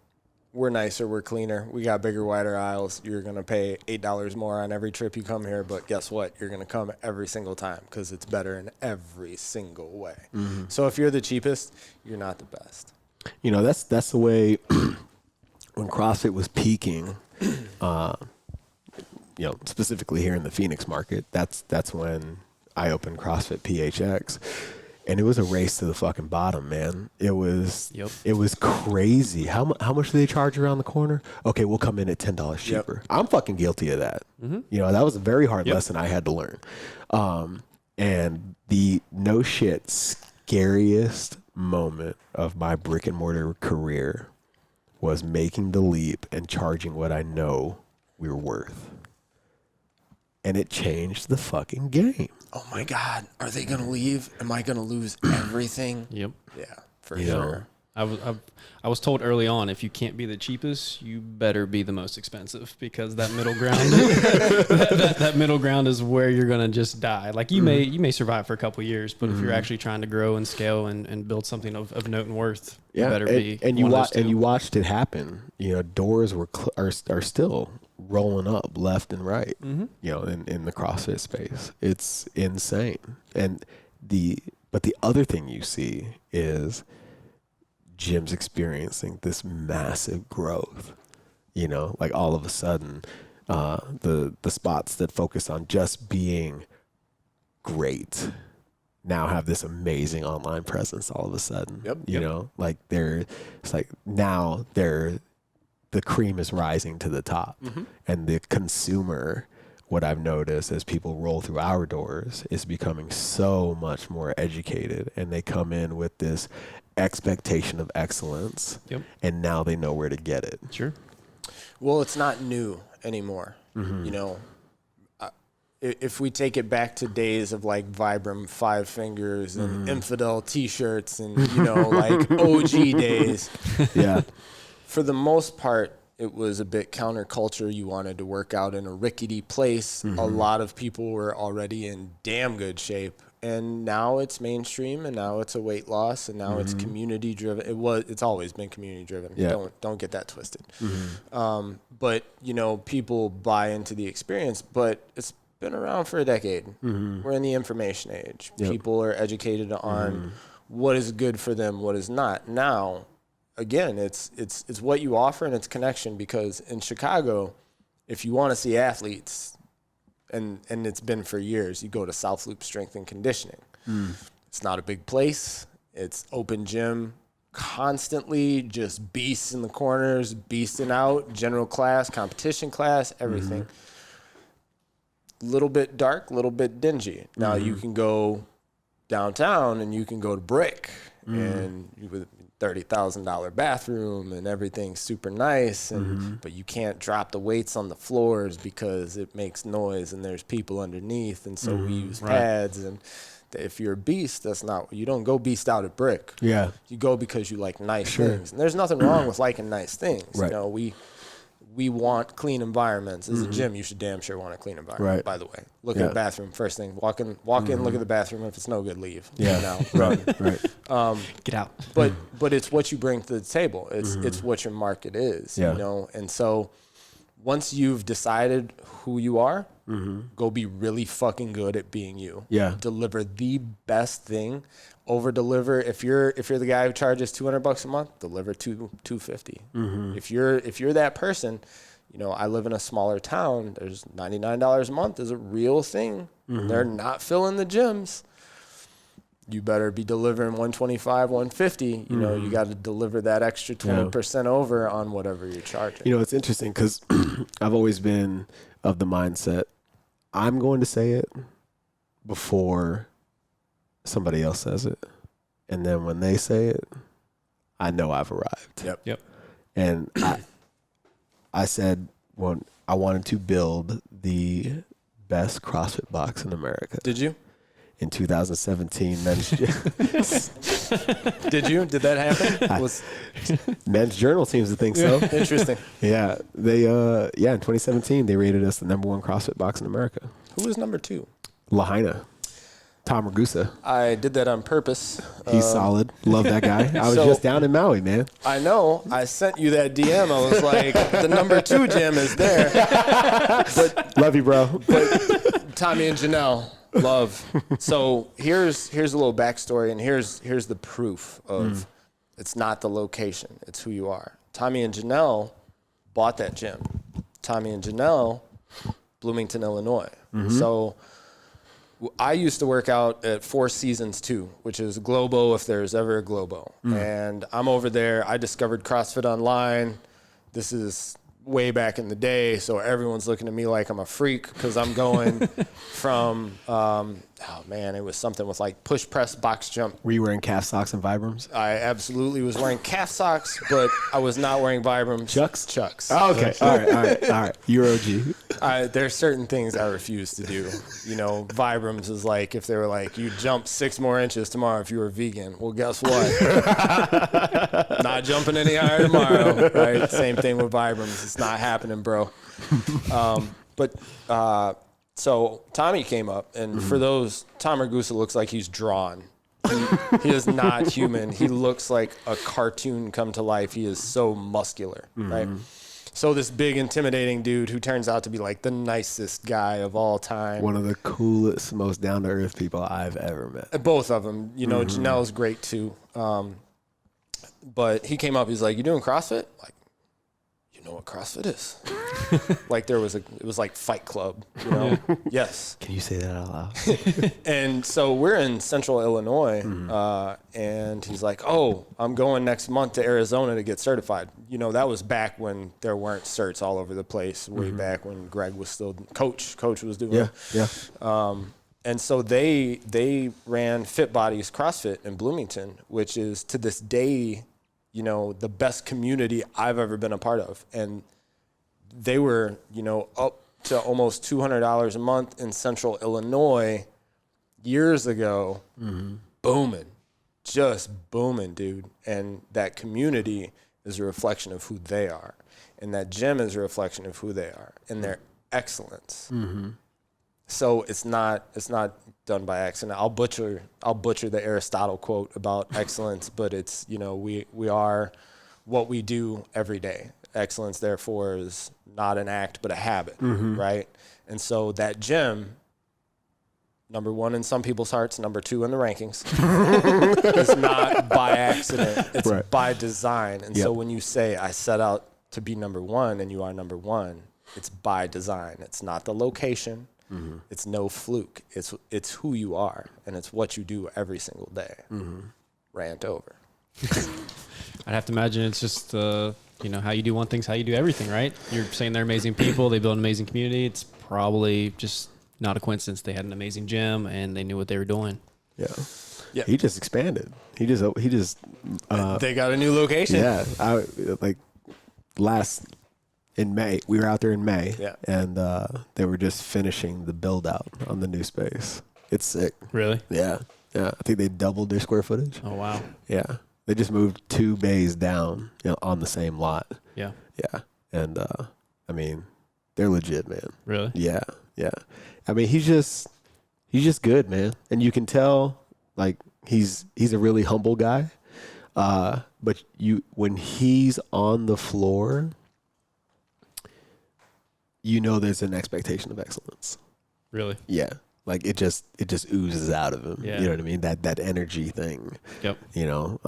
We're nicer, we're cleaner, we got bigger, wider aisles. You're going to pay $8 more on every trip you come here, but guess what? You're going to come every single time because it's better in every single way. So if you're the cheapest, you're not the best. You know, that's the way when CrossFit was peaking, specifically here in the Phoenix market, that's when I opened CrossFit PHX. And it was a race to the fucking bottom, man. It was crazy. How much do they charge around the corner? Okay, we'll come in at $10 cheaper. I'm fucking guilty of that. That was a very hard lesson I had to learn. And the no shit scariest moment of my brick and mortar career was making the leap and charging what I know we were worth. And it changed the fucking game. Oh my God, are they going to leave? Am I going to lose everything? Yep. Yeah, for sure. I was told early on, if you can't be the cheapest, you better be the most expensive, because that middle ground, that middle ground is where you're going to just die. Like you may survive for a couple of years, but if you're actually trying to grow and scale and build something of note and worth, you better be. And you watched it happen. Doors are still rolling up left and right. In the CrossFit space, it's insane. But the other thing you see is gyms experiencing this massive growth. Like all of a sudden, the spots that focus on just being great now have this amazing online presence all of a sudden. Like now the cream is rising to the top. And the consumer, what I've noticed as people roll through our doors, is becoming so much more educated, and they come in with this expectation of excellence, and now they know where to get it. Sure. Well, it's not new anymore. If we take it back to days of like Vibram 5 Fingers and Infidel T-shirts and like OG days, for the most part, it was a bit counterculture. You wanted to work out in a rickety place. A lot of people were already in damn good shape. And now it's mainstream, and now it's a weight loss, and now it's community driven. It's always been community driven. Don't get that twisted. But people buy into the experience, but it's been around for a decade. We're in the information age. People are educated on what is good for them, what is not. Now, again, it's what you offer and it's connection, because in Chicago, if you want to see athletes, and it's been for years, you go to South Loop Strength and Conditioning. It's not a big place. It's open gym, constantly just beasts in the corners, beasting out, general class, competition class, everything. Little bit dark, little bit dingy. Now you can go downtown and you can go to Brick and with $30,000 bathroom and everything's super nice, but you can't drop the weights on the floors because it makes noise and there's people underneath, and so we use pads. And if you're a beast, you don't go beast out at Brick. You go because you like nice things, and there's nothing wrong with liking nice things. We want clean environments. As a gym, you should damn sure want a clean environment. By the way, look at the bathroom first thing. Walk in, look at the bathroom. If it's no good, leave. Run. Get out. But it's what you bring to the table. It's what your market is. And so once you've decided who you are, go be really fucking good at being you. Deliver the best thing. Over deliver. If you're the guy who charges $200 a month, deliver $250. If you're that person, I live in a smaller town. There's $99 a month is a real thing. They're not filling the gyms. You better be delivering 125, 150. You got to deliver that extra 20% over on whatever you're charging. It's interesting because I've always been of the mindset, I'm going to say it before somebody else says it. And then when they say it, I know I've arrived. Yep. And I said when I wanted to build the best CrossFit box in America. Did you? In 2017, men's Did you? Did that happen? Men's Journal seems to think so. Interesting. Yeah, they in 2017 they rated us the #1 CrossFit box in America. Who was number 2? Lahaina, Tom Ragusa. I did that on purpose. He's solid. Love that guy. I was just down in Maui, man. I know. I sent you that DM. I was like, the number 2 gym is there. But Love you, bro. But Tommy and Janelle, love. So here's a little backstory, and here's the proof of it's not the location, it's who you are. Tommy and Janelle bought that gym. Tommy and Janelle, Bloomington, Illinois. So I used to work out at Four Seasons 2, which is Globo if there's ever a Globo. And I'm over there. I discovered CrossFit online. This is way back in the day, so everyone's looking at me like I'm a freak because I'm going from, it was something with like push, press, box jump. Were you wearing calf socks and Vibrams? I absolutely was wearing calf socks, but I was not wearing Vibrams. Chucks? Oh, okay. All right. You're OG. There's certain things I refuse to do. You know, Vibrams is like if they were like, you jump 6 more inches tomorrow if you were vegan. Well, guess what? Not jumping any higher tomorrow, right? Same thing with Vibrams. It's not happening, bro. So Tommy came up, and for those, Tom Ragusa looks like he's drawn. He is not human. He looks like a cartoon come to life. He is so muscular, right? So this big, intimidating dude who turns out to be like the nicest guy of all time. One of the coolest, most down-to-earth people I've ever met. Both of them. You know, Janelle's great too. But he came up, he's like, you doing CrossFit? Like, you know what CrossFit is? Like it was like Fight Club, you know? Yes. Can you say that out loud? And so we're in central Illinois, and he's like, oh, I'm going next month to Arizona to get certified. You know, that was back when there weren't certs all over the place, way back when Greg was still, Coach was doing it. Yeah. And so they ran Fit Bodies CrossFit in Bloomington, which is to this day, you know, the best community I've ever been a part of. And they were, you know, up to almost $200 a month in central Illinois years ago, booming, just booming, dude. And that community is a reflection of who they are. And that gym is a reflection of who they are and their excellence. So it's not done by accident. I'll butcher the Aristotle quote about excellence, but it's, you know, we are what we do every day. Excellence, therefore, is not an act, but a habit, right? And so that gym, number 1 in some people's hearts, number 2 in the rankings, is not by accident. It's by design. And so when you say, I set out to be number 1 and you are number 1, it's by design. It's not the location. It's no fluke. It's who you are, and it's what you do every single day. Rant over. I'd have to imagine it's just, you know, how you do one thing's how you do everything, right? You're saying they're amazing people. They build an amazing community. It's probably just not a coincidence. They had an amazing gym, and they knew what they were doing. Yeah. He just expanded. He just. They got a new location. Yeah. In May, we were out there in May, and they were just finishing the build out on the new space. It's sick. Really? Yeah. I think they doubled their square footage. Oh wow. Yeah, they just moved 2 bays down, you know, on the same lot. Yeah. And I mean, they're legit, man. Really? Yeah. I mean, he's just good, man, and you can tell like he's a really humble guy. But when he's on the floor, you know there's an expectation of excellence. Really? Yeah. Like it just oozes out of him. Yeah. You know what I mean? That energy thing. Yep. You know?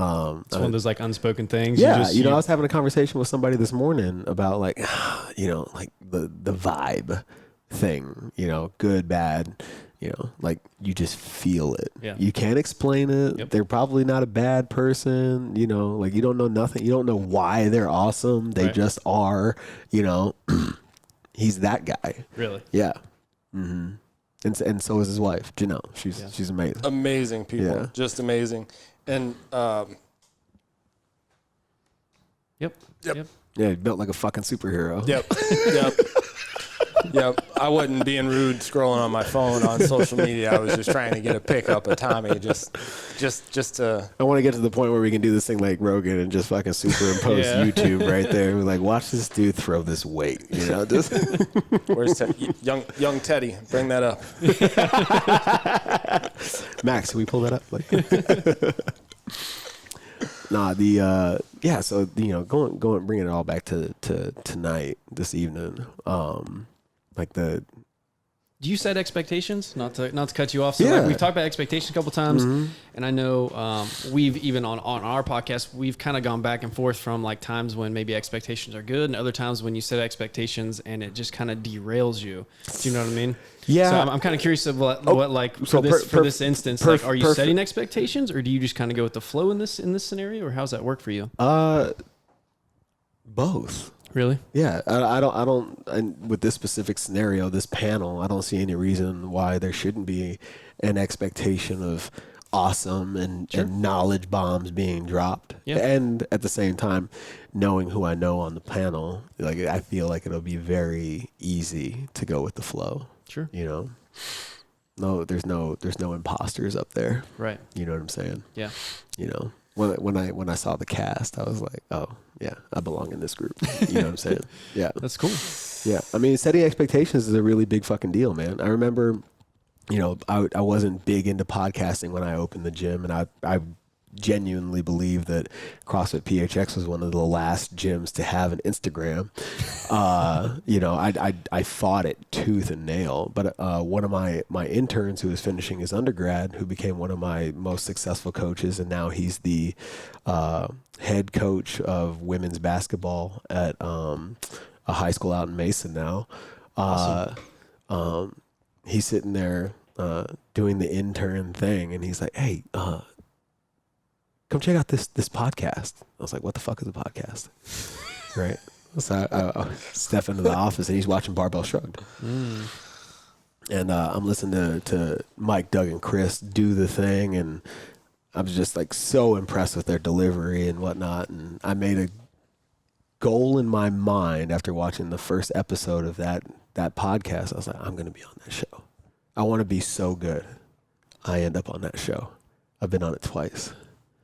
It's one of those like unspoken things. Yeah. I was having a conversation with somebody this morning about like, you know, like the vibe thing, you know, good, bad, you know, like you just feel it. Yeah. You can't explain it. Yep. They're probably not a bad person, you know, like you don't know nothing. You don't know why they're awesome. They just are, you know. He's that guy. Really? Yeah. Mm-hmm. And so is his wife, Janelle. She's amazing. Amazing people, just amazing. And Yep. Yeah, he built like a fucking superhero. Yep. I wasn't being rude scrolling on my phone on social media. I was just trying to get a pic up of Tommy just to. I want to get to the point where we can do this thing like Rogan and just fucking superimpose YouTube right there. We're like, watch this dude throw this weight, you know? Just Where's young Teddy? Bring that up. Max, can we pull that up? Like, so going bringing it all back to tonight, this evening. Do you set expectations? Not to cut you off. So like we've talked about expectations a couple times, and I know we've even on our podcast we've kind of gone back and forth from like times when maybe expectations are good, and other times when you set expectations and it just kind of derails you. Do you know what I mean? Yeah. So I'm kind of curious of what like for this instance, like are you setting expectations, or do you just kind of go with the flow in this scenario, or how's that work for you? Both. Really? Yeah, I don't. And with this specific scenario, this panel, I don't see any reason why there shouldn't be an expectation of awesome and knowledge bombs being dropped. Yeah. And at the same time, knowing who I know on the panel, like I feel like it'll be very easy to go with the flow. Sure. You know, no, there's no imposters up there. Right. You know what I'm saying? Yeah. You know, when I saw the cast, I was like, oh yeah, I belong in this group. You know what I'm saying? Yeah. That's cool. Yeah. I mean, setting expectations is a really big fucking deal, man. I remember, you know, I wasn't big into podcasting when I opened the gym, and I genuinely believe that CrossFit PHX was one of the last gyms to have an Instagram. You know, I fought it tooth and nail, but one of my interns who was finishing his undergrad, who became one of my most successful coaches, and now he's the head coach of women's basketball at a high school out in Mason now. Awesome. He's sitting there doing the intern thing, and he's like, hey, come check out this podcast. I was like, what the fuck is a podcast? Right. So I step into the office, and he's watching Barbell Shrugged. And I'm listening to Mike, Doug, and Chris do the thing, and I was just like so impressed with their delivery and whatnot. And I made a goal in my mind after watching the first episode of that podcast. I was like, I'm going to be on that show. I want to be so good I end up on that show. I've been on it twice.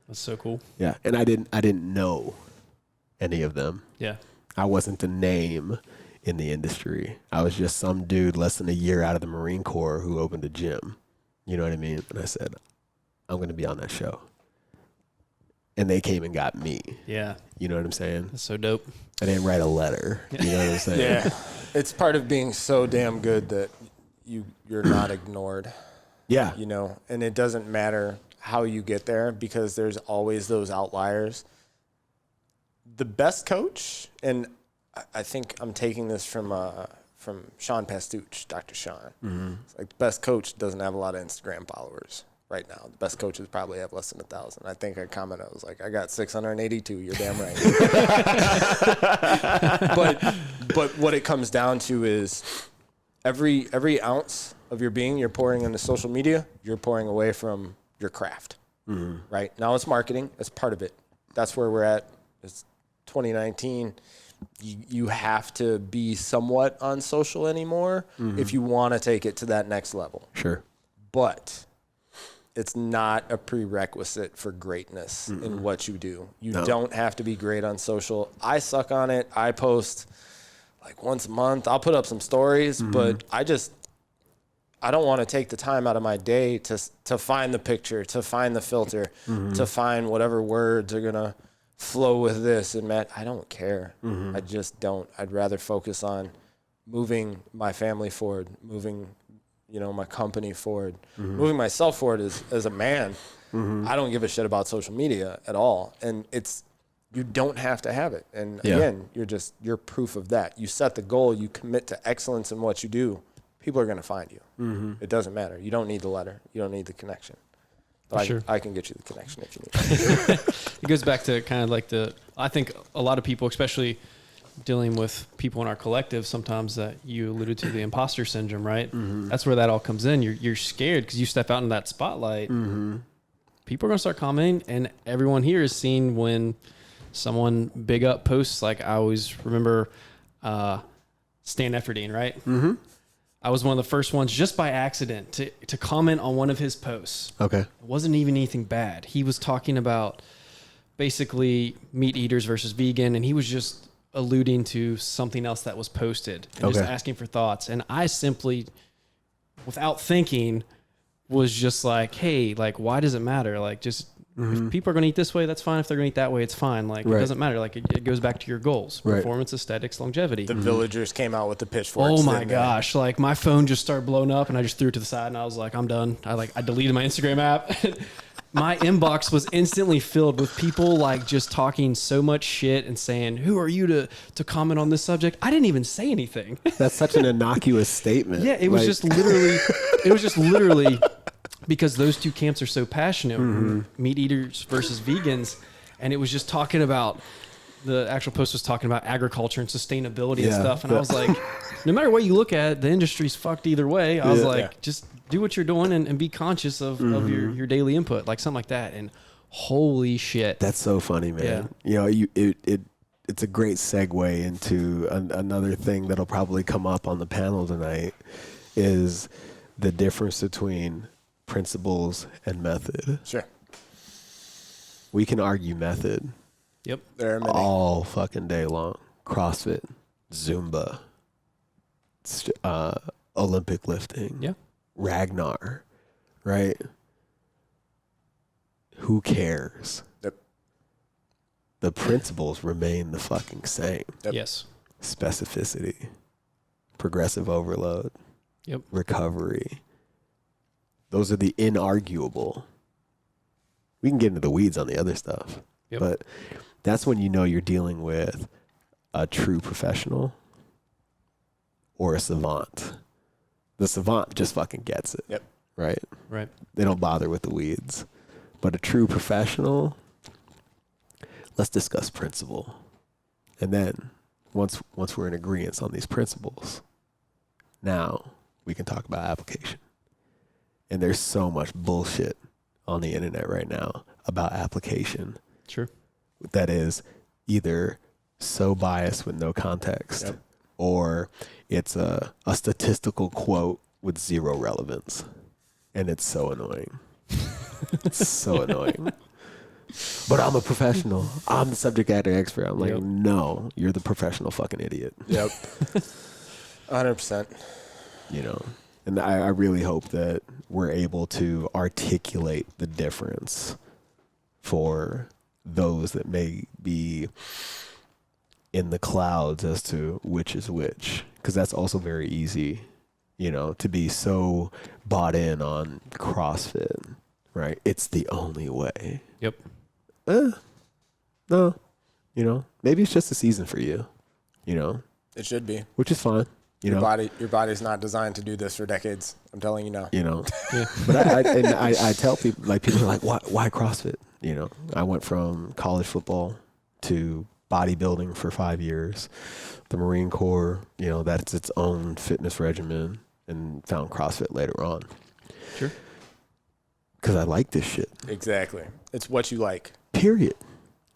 That's so cool. Yeah, and I didn't know any of them. Yeah. I wasn't the name in the industry. I was just some dude less than a year out of the Marine Corps who opened a gym. You know what I mean? And I said, I'm going to be on that show. And they came and got me. Yeah. You know what I'm saying? That's so dope. I didn't write a letter. You know what I'm saying? Yeah. It's part of being so damn good that you're not ignored. Yeah. You know, and it doesn't matter how you get there, because there's always those outliers. The best coach, and I think I'm taking this from Sean Pastuch, Dr. Sean. Mm-hmm. It's like the best coach doesn't have a lot of Instagram followers right now. The best coaches probably have less than 1,000. I think I commented, I was like, I got 682. You're damn right. But what it comes down to is every ounce of your being you're pouring into social media, you're pouring away from your craft. Mm-hmm. Right now, it's marketing. It's part of it. That's where we're at. It's 2019. You have to be somewhat on social anymore if you want to take it to that next level. Sure. But it's not a prerequisite for greatness in what you do. You don't have to be great on social. I suck on it. I post like once a month. I'll put up some stories, but I don't want to take the time out of my day to find the picture, to find the filter, to find whatever words are going to flow with this and that. I don't care. I just don't. I'd rather focus on moving my family forward, moving, my company forward, moving myself forward as a man. I don't give a shit about social media at all. And you don't have to have it. And again, you're proof of that. You set the goal, you commit to excellence in what you do. People are going to find you. It doesn't matter. You don't need the letter. You don't need the connection. But sure. I can get you the connection if you need it. It goes back to kind of like I think a lot of people, especially dealing with people in our collective, sometimes that you alluded to, the imposter syndrome, right? That's where that all comes in. You're scared because you step out in that spotlight. People are going to start commenting, and everyone here is seeing when someone big up posts. Like I always remember Stan Efferdine, right? I was one of the first ones just by accident to comment on one of his posts. Okay. It wasn't even anything bad. He was talking about basically meat eaters versus vegan, and he was just alluding to something else that was posted and just asking for thoughts. And I simply, without thinking, was just like, hey, like, why does it matter? Like, just if people are going to eat this way, that's fine. If they're going to eat that way, it's fine. Like, it doesn't matter. Like, it goes back to your goals, performance, aesthetics, longevity. The villagers came out with the pitchforks. Oh my gosh. Like, my phone just started blowing up, and I just threw it to the side, and I was like, I'm done. I deleted my Instagram app. My inbox was instantly filled with people like just talking so much shit and saying, who are you to comment on this subject? I didn't even say anything. That's such an innocuous statement. Yeah, it was just literally because those two camps are so passionate, meat eaters versus vegans. And it was just talking about, the actual post was talking about agriculture and sustainability and stuff. And I was like, no matter what you look at, the industry's fucked either way. I was like, just do what you're doing and be conscious of your daily input, like something like that. And holy shit. That's so funny, man. You know, it's a great segue into another thing that'll probably come up on the panel tonight is the difference between principles and method. Sure. We can argue method. Yep. There are many. All fucking day long. CrossFit, Zumba, Olympic lifting. Yeah. Ragnar, right? Who cares? Yep. The principles remain the fucking same. Yep. Yes. Specificity, progressive overload, recovery. Those are the inarguable. We can get into the weeds on the other stuff, but that's when you know you're dealing with a true professional or a savant. The savant just fucking gets it. Yep. Right? Right. They don't bother with the weeds. But a true professional, let's discuss principle. And then once we're in agreement on these principles, now we can talk about application. And there's so much bullshit on the internet right now about application. Sure. That is either so biased with no context or it's a statistical quote with zero relevance. And it's so annoying. It's so annoying. But I'm a professional. I'm the subject matter expert. I'm like, no, you're the professional fucking idiot. Yep. 100%. You know, and I really hope that we're able to articulate the difference for those that may be in the clouds as to which is which. Because that's also very easy, you know, to be so bought in on CrossFit, right? It's the only way. Yep. No, you know, maybe it's just a season for you, you know. It should be. Which is fine. Your body's not designed to do this for decades. I'm telling you now. You know, but I tell people, like, people are like, why CrossFit? You know, I went from college football to bodybuilding for 5 years, the Marine Corps, you know, that's its own fitness regimen, and found CrossFit later on. Sure. Because I like this shit. Exactly. It's what you like. Period.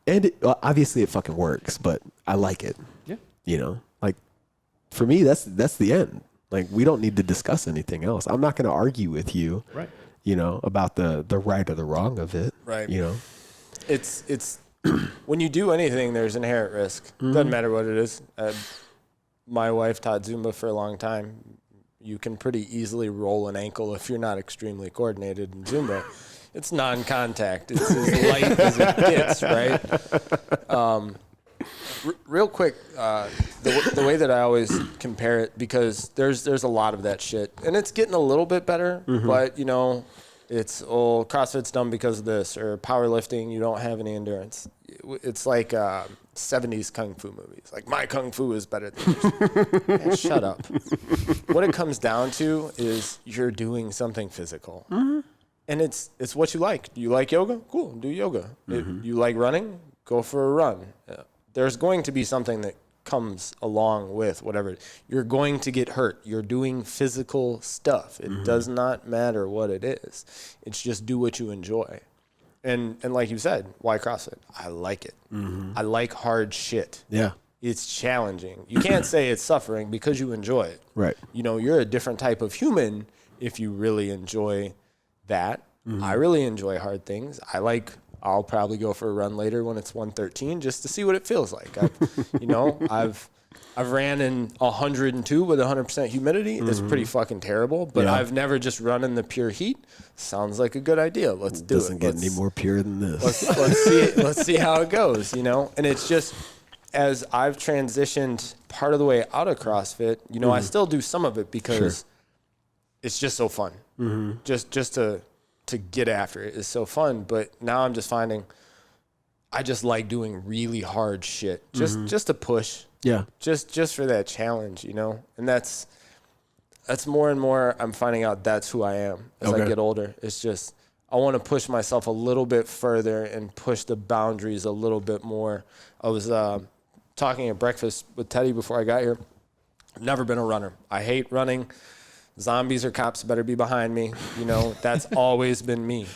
And obviously it fucking works, but I like it. Yeah. You know, like, for me, that's the end. Like, we don't need to discuss anything else. I'm not going to argue with you, right? You know, about the right or the wrong of it. Right. You know, it's when you do anything, there's inherent risk. Doesn't matter what it is. My wife taught Zumba for a long time. You can pretty easily roll an ankle if you're not extremely coordinated in Zumba. It's non-contact. It's as light as it gets, right? Real quick, the way that I always compare it, because there's a lot of that shit, and it's getting a little bit better, but, you know, it's, CrossFit's done because of this, or powerlifting, you don't have any endurance. It's like 70s kung fu movies. Like, my kung fu is better than yours. Man, shut up. What it comes down to is you're doing something physical. And it's what you like. Do you like yoga? Cool, do yoga. If you like running, go for a run. There's going to be something that comes along with whatever. You're going to get hurt. You're doing physical stuff. It does not matter what it is. It's just do what you enjoy. And like you said, why CrossFit? I like it. I like hard shit. Yeah. It's challenging. You can't say it's suffering because you enjoy it. Right. You know, you're a different type of human if you really enjoy that. I really enjoy hard things. I'll probably go for a run later when it's 113 just to see what it feels like. I've ran in 102 with 100% humidity. It's pretty fucking terrible, but I've never just run in the pure heat. Sounds like a good idea. Let's do it. Doesn't get any more pure than this. Let's see how it goes, you know? And it's just, as I've transitioned part of the way out of CrossFit, you know, I still do some of it because it's just so fun. Just to get after it is so fun. But now I'm just finding I just like doing really hard shit just to push. Yeah. Just for that challenge, you know? And that's more and more I'm finding out that's who I am as I get older. It's just I want to push myself a little bit further and push the boundaries a little bit more. I was talking at breakfast with Teddy before I got here. I've never been a runner. I hate running. Zombies or cops better be behind me. You know, that's always been me.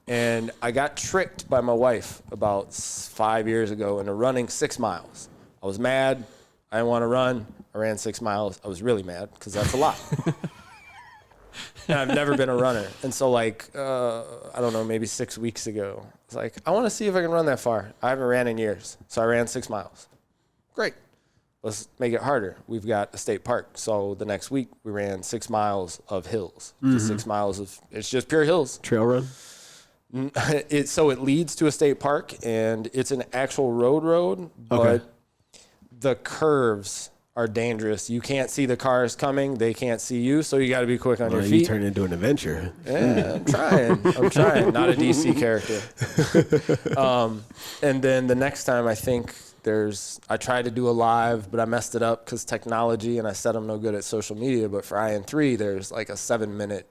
And I got tricked by my wife about 5 years ago into running 6 miles. I was mad. I didn't want to run. I ran 6 miles. I was really mad because that's a lot. And I've never been a runner. And so like, I don't know, maybe 6 weeks ago, I was like, I want to see if I can run that far. I haven't ran in years. So I ran 6 miles. Great. Let's make it harder. We've got a state park. So the next week we ran 6 miles of hills. Just 6 miles of, it's just pure hills. Trail run? So it leads to a state park and it's an actual road, but the curves are dangerous. You can't see the cars coming. They can't see you. So you got to be quick on your feet. You turn into an adventure. Yeah, I'm trying. Not a DC character. And then the next time I think I tried to do a live, but I messed it up because technology, and I said I'm no good at social media. But for IN3, there's like a 7-minute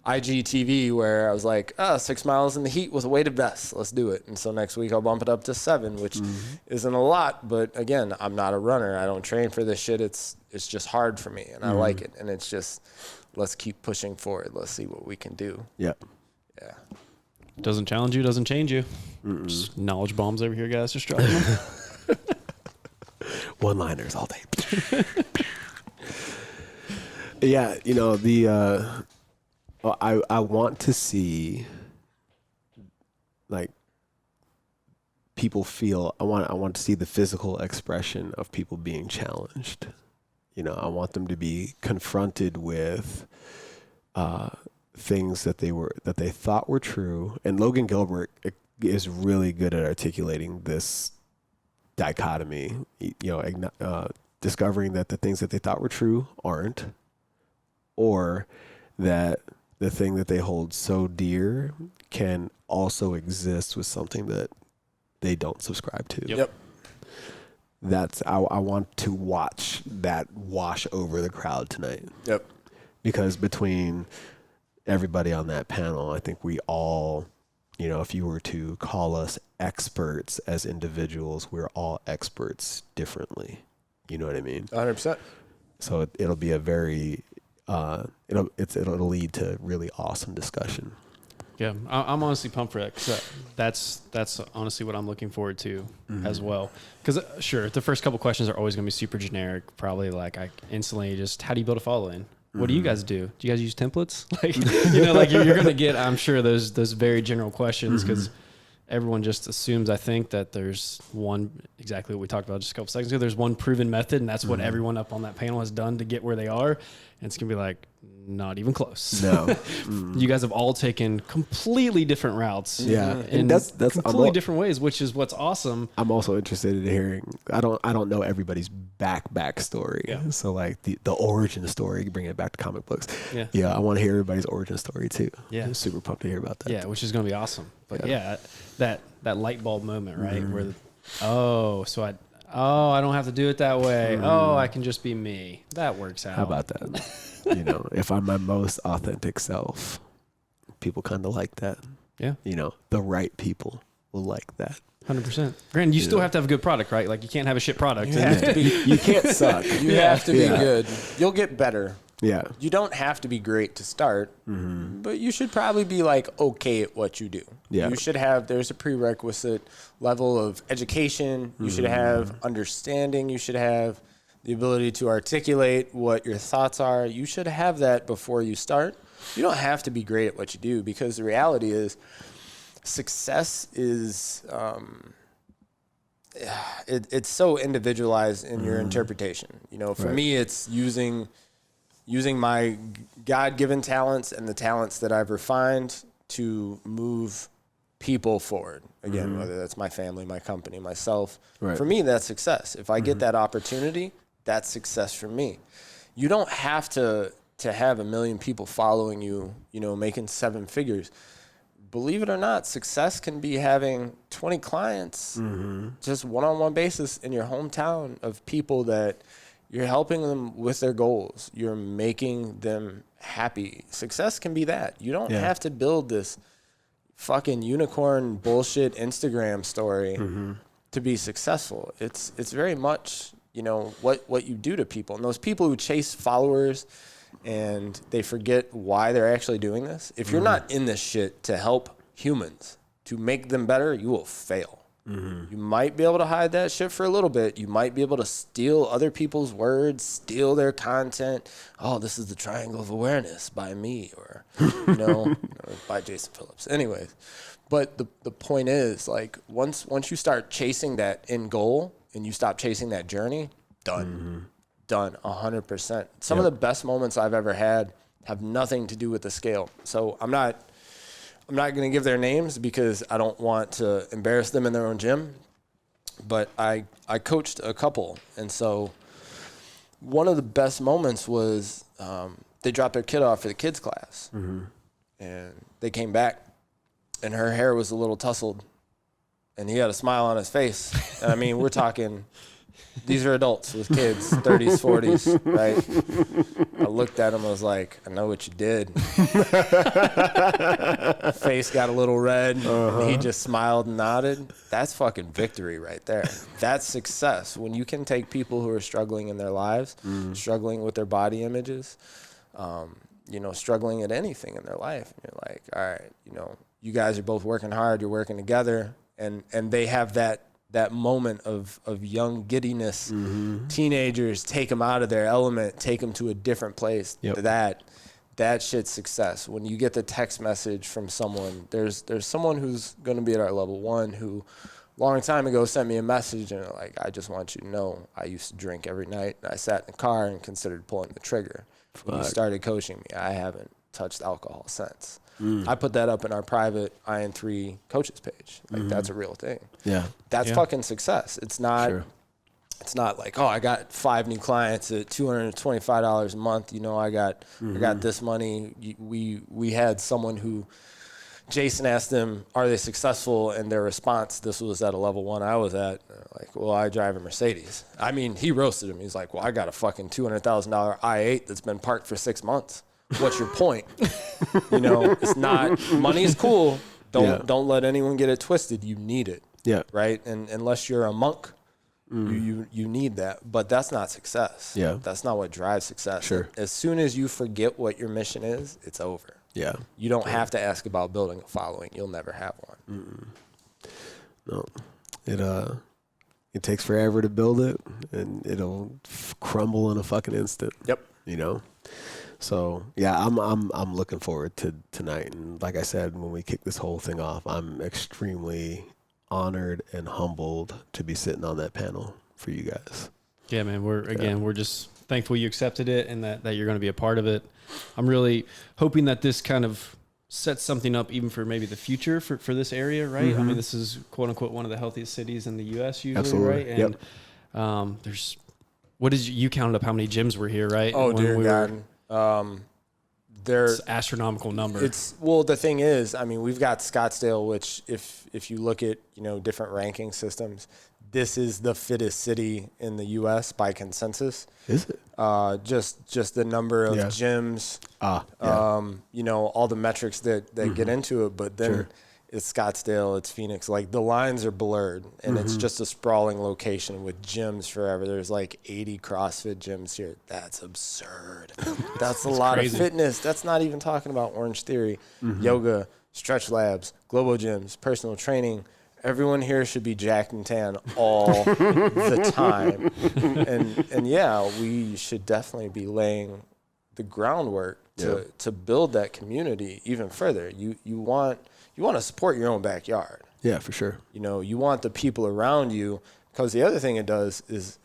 IGTV where I was like, 6 miles in the heat with a weighted vest. Let's do it. And so next week I'll bump it up to 7, which isn't a lot. But again, I'm not a runner. I don't train for this shit. It's just hard for me, and I like it. And it's just, let's keep pushing forward. Let's see what we can do. Yeah. Yeah. Doesn't challenge you, doesn't change you. Just knowledge bombs over here, guys. Just dropping them. One-liners all day. Yeah, you know, I want to see, like, people feel, I want to see the physical expression of people being challenged. You know, I want them to be confronted with things that they thought were true. And Logan Gilbert is really good at articulating this dichotomy, you know, discovering that the things that they thought were true aren't, or that the thing that they hold so dear can also exist with something that they don't subscribe to. Yep. I want to watch that wash over the crowd tonight. Yep. Because between everybody on that panel, I think we all, you know, if you were to call us experts as individuals, we're all experts differently. You know what I mean? 100%. So it'll be a very, it'll lead to really awesome discussion. Yeah, I'm honestly pumped for that because that's honestly what I'm looking forward to as well. Because sure, the first couple questions are always going to be super generic. Probably like I instantly just, how do you build a following? What do you guys do? Do you guys use templates? Like, you know, like you're going to get, I'm sure, those very general questions because everyone just assumes, I think, that there's one, exactly what we talked about just a couple seconds ago, there's one proven method, and that's what everyone up on that panel has done to get where they are. And it's going to be like, not even close. No. You guys have all taken completely different routes. Yeah. In that's completely different ways, which is what's awesome. I'm also interested in hearing, I don't know everybody's backstory. Yeah. So like the origin story, bring it back to comic books. Yeah. Yeah. I want to hear everybody's origin story too. Yeah. I'm super pumped to hear about that. Yeah. Which is going to be awesome. But yeah, that light bulb moment, right? Where, I don't have to do it that way. Oh, I can just be me. That works out. How about that? You know, if I'm my most authentic self, people kind of like that. Yeah. You know, the right people will like that. 100%. Granted, you still have to have a good product, right? Like you can't have a shit product. You have to be. You can't suck. You have to be good. You'll get better. Yeah. You don't have to be great to start, but you should probably be like okay at what you do. Yeah. You should have, there's a prerequisite level of education. You should have understanding. You should have the ability to articulate what your thoughts are. You should have that before you start. You don't have to be great at what you do, because the reality is success is, it's so individualized in your interpretation. You know, for me, it's using my God-given talents and the talents that I've refined to move people forward. Again, whether that's my family, my company, myself. Right. For me, that's success. If I get that opportunity, that's success for me. You don't have to have 1 million people following you, you know, making 7 figures. Believe it or not, success can be having 20 clients, just one-on-one basis in your hometown of people that you're helping them with their goals. You're making them happy. Success can be that. You don't have to build this fucking unicorn bullshit Instagram story to be successful. It's very much, you know, what you do to people. And those people who chase followers and they forget why they're actually doing this. If you're not in this shit to help humans, to make them better, you will fail. You might be able to hide that shit for a little bit. You might be able to steal other people's words, steal their content. Oh, this is the triangle of awareness by me, or, you know, or by Jason Phillips. Anyways, but the point is, like, once you start chasing that end goal and you stop chasing that journey, done. Done 100%. Some of the best moments I've ever had have nothing to do with the scale. So I'm not going to give their names because I don't want to embarrass them in their own gym. But I coached a couple. And so one of the best moments was they dropped their kid off for the kids class. And they came back and her hair was a little tousled and he had a smile on his face. And I mean, we're talking, these are adults with kids, 30s, 40s, right? I looked at him, I was like, I know what you did. Face got a little red. He just smiled and nodded. That's fucking victory right there. That's success. When you can take people who are struggling in their lives, struggling with their body images, you know, struggling at anything in their life. And you're like, all right, you know, you guys are both working hard, you're working together, and they have that moment of young giddiness. Teenagers, take them out of their element, take them to a different place. That shit's success. When you get the text message from someone, there's someone who's going to be at our level 1 who a long time ago sent me a message and like, I just want you to know I used to drink every night. And I sat in the car and considered pulling the trigger. When you started coaching me, I haven't touched alcohol since. I put that up in our private IN3 coaches page. Like that's a real thing. That's fucking success. It's not it's not like, oh, I got 5 new clients at $225 a month. You know, I got this money. We had someone who, Jason asked them, are they successful? And their response, this was at a level 1 I was at, like, well, I drive a Mercedes. I mean, he roasted him. He's like, well, I got a fucking $200,000 i8 that's been parked for 6 months. What's your point? You know, it's not, money's cool. Don't let anyone get it twisted. You need it. Right. And unless you're a monk, you need that, but that's not success. That's not what drives success. As soon as you forget what your mission is, it's over. You don't have to ask about building a following. You'll never have one. No, it takes forever to build it, and it'll crumble in a fucking instant. You know. So yeah, I'm looking forward to tonight, and like I said, when we kick this whole thing off, I'm extremely honored and humbled to be sitting on that panel for you guys. Yeah, man, we're just thankful you accepted it and that you're going to be a part of it. I'm really hoping that this kind of sets something up even for maybe the future for this area, right? I mean, this is quote unquote one of the healthiest cities in the U.S. usually, right? And there's, what did you counted up how many gyms were here, right? Oh, dear God. It's astronomical number. The thing is, I mean, we've got Scottsdale, which if you look at, you know, different ranking systems, this is the fittest city in the U.S. by consensus. Is it? Just the number of gyms, you know, all the metrics that get into it. But then it's Scottsdale, it's Phoenix. Like the lines are blurred, and it's just a sprawling location with gyms forever. There's like 80 CrossFit gyms here. That's absurd. That's a lot of fitness. That's not even talking about Orange Theory, yoga, stretch labs, Globo gyms, personal training. Everyone here should be jacked and tan all the time. And yeah, we should definitely be laying the groundwork to build that community even further. You want to support your own backyard. Yeah, for sure. You know, you want the people around you, because the other thing it does is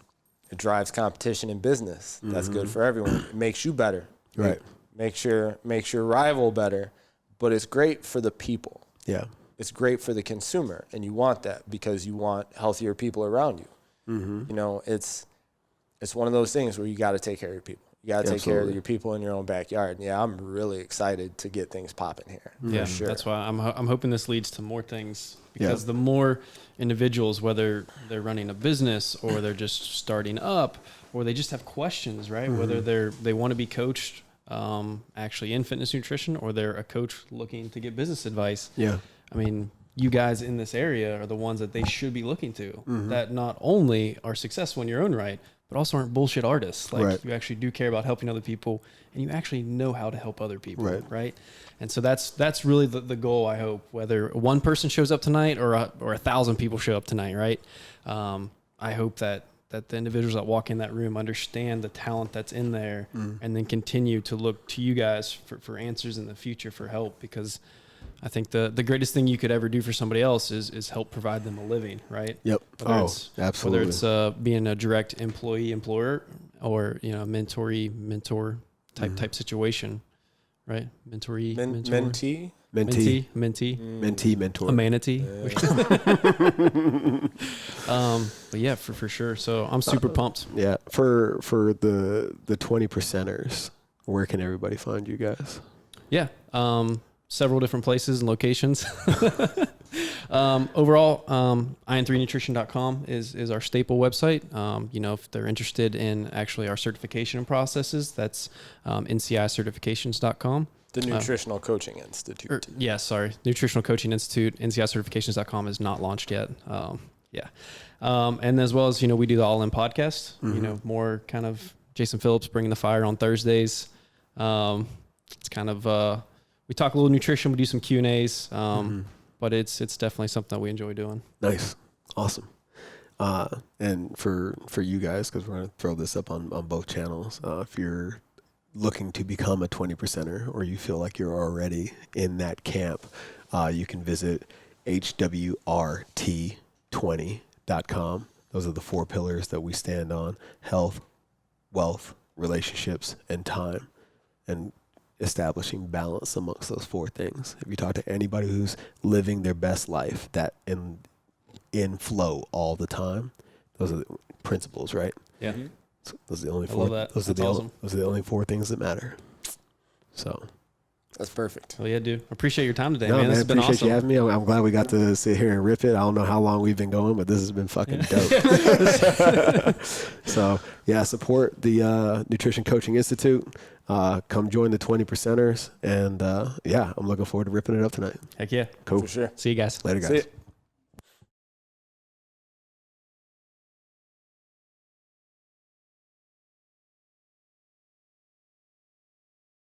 it drives competition in business. That's good for everyone. It makes you better. Right. Makes your rival better, but it's great for the people. Yeah. It's great for the consumer, and you want that because you want healthier people around you. You know, it's one of those things where you got to take care of your people. You got to take care of your people in your own backyard. And yeah, I'm really excited to get things popping here. Yeah, for sure. That's why I'm hoping this leads to more things, because the more individuals, whether they're running a business or they're just starting up or they just have questions, right? Whether they want to be coached actually in fitness nutrition, or they're a coach looking to get business advice. Yeah. I mean, you guys in this area are the ones that they should be looking to, that not only are successful in your own right, but also aren't bullshit artists. Like you actually do care about helping other people, and you actually know how to help other people. Right. And so that's really the goal, I hope, whether one person shows up tonight or 1,000 people show up tonight. Right. I hope that the individuals that walk in that room understand the talent that's in there, and then continue to look to you guys for answers in the future, for help, because I think the greatest thing you could ever do for somebody else is help provide them a living, right? Yep. Absolutely. Whether it's being a direct employer, or mentor type situation, right? Mentor. Mentee, mentor, a manatee. But yeah, for sure. So I'm super pumped. Yeah. For the 20%ers, where can everybody find you guys? Yeah. Several different places and locations. Overall, in3nutrition.com is our staple website. If they're interested in actually our certification processes, that's ncicertifications.com. The Nutritional Coaching Institute. Nutritional Coaching Institute. ncicertifications.com is not launched yet. And as well as, we do the All In podcast, more kind of Jason Phillips bringing the fire on Thursdays. It's kind of, we talk a little nutrition, we do some Q&As, but it's definitely something that we enjoy doing. Nice. Awesome. And for you guys, because we're going to throw this up on both channels, if you're looking to become a 20%er, or you feel like you're already in that camp, you can visit hwrt20.com. Those are the 4 pillars that we stand on: health, wealth, relationships, and time. And establishing balance amongst those 4 things. If you talk to anybody who's living their best life, that in flow all the time, those are the principles, right? Yeah. So those are the only 4. Love that. Those are the only 4 things that matter. So that's perfect. Well, yeah, dude. Appreciate your time today, man. This has been appreciate awesome. you having me. I'm glad we got to sit here and rip it. I don't know how long we've been going, but this has been fucking dope. So yeah, support the Nutrition Coaching Institute. Come join the 20%ers, and I'm looking forward to ripping it up tonight. Heck yeah. Cool. For sure. See you guys. Later, guys. See ya.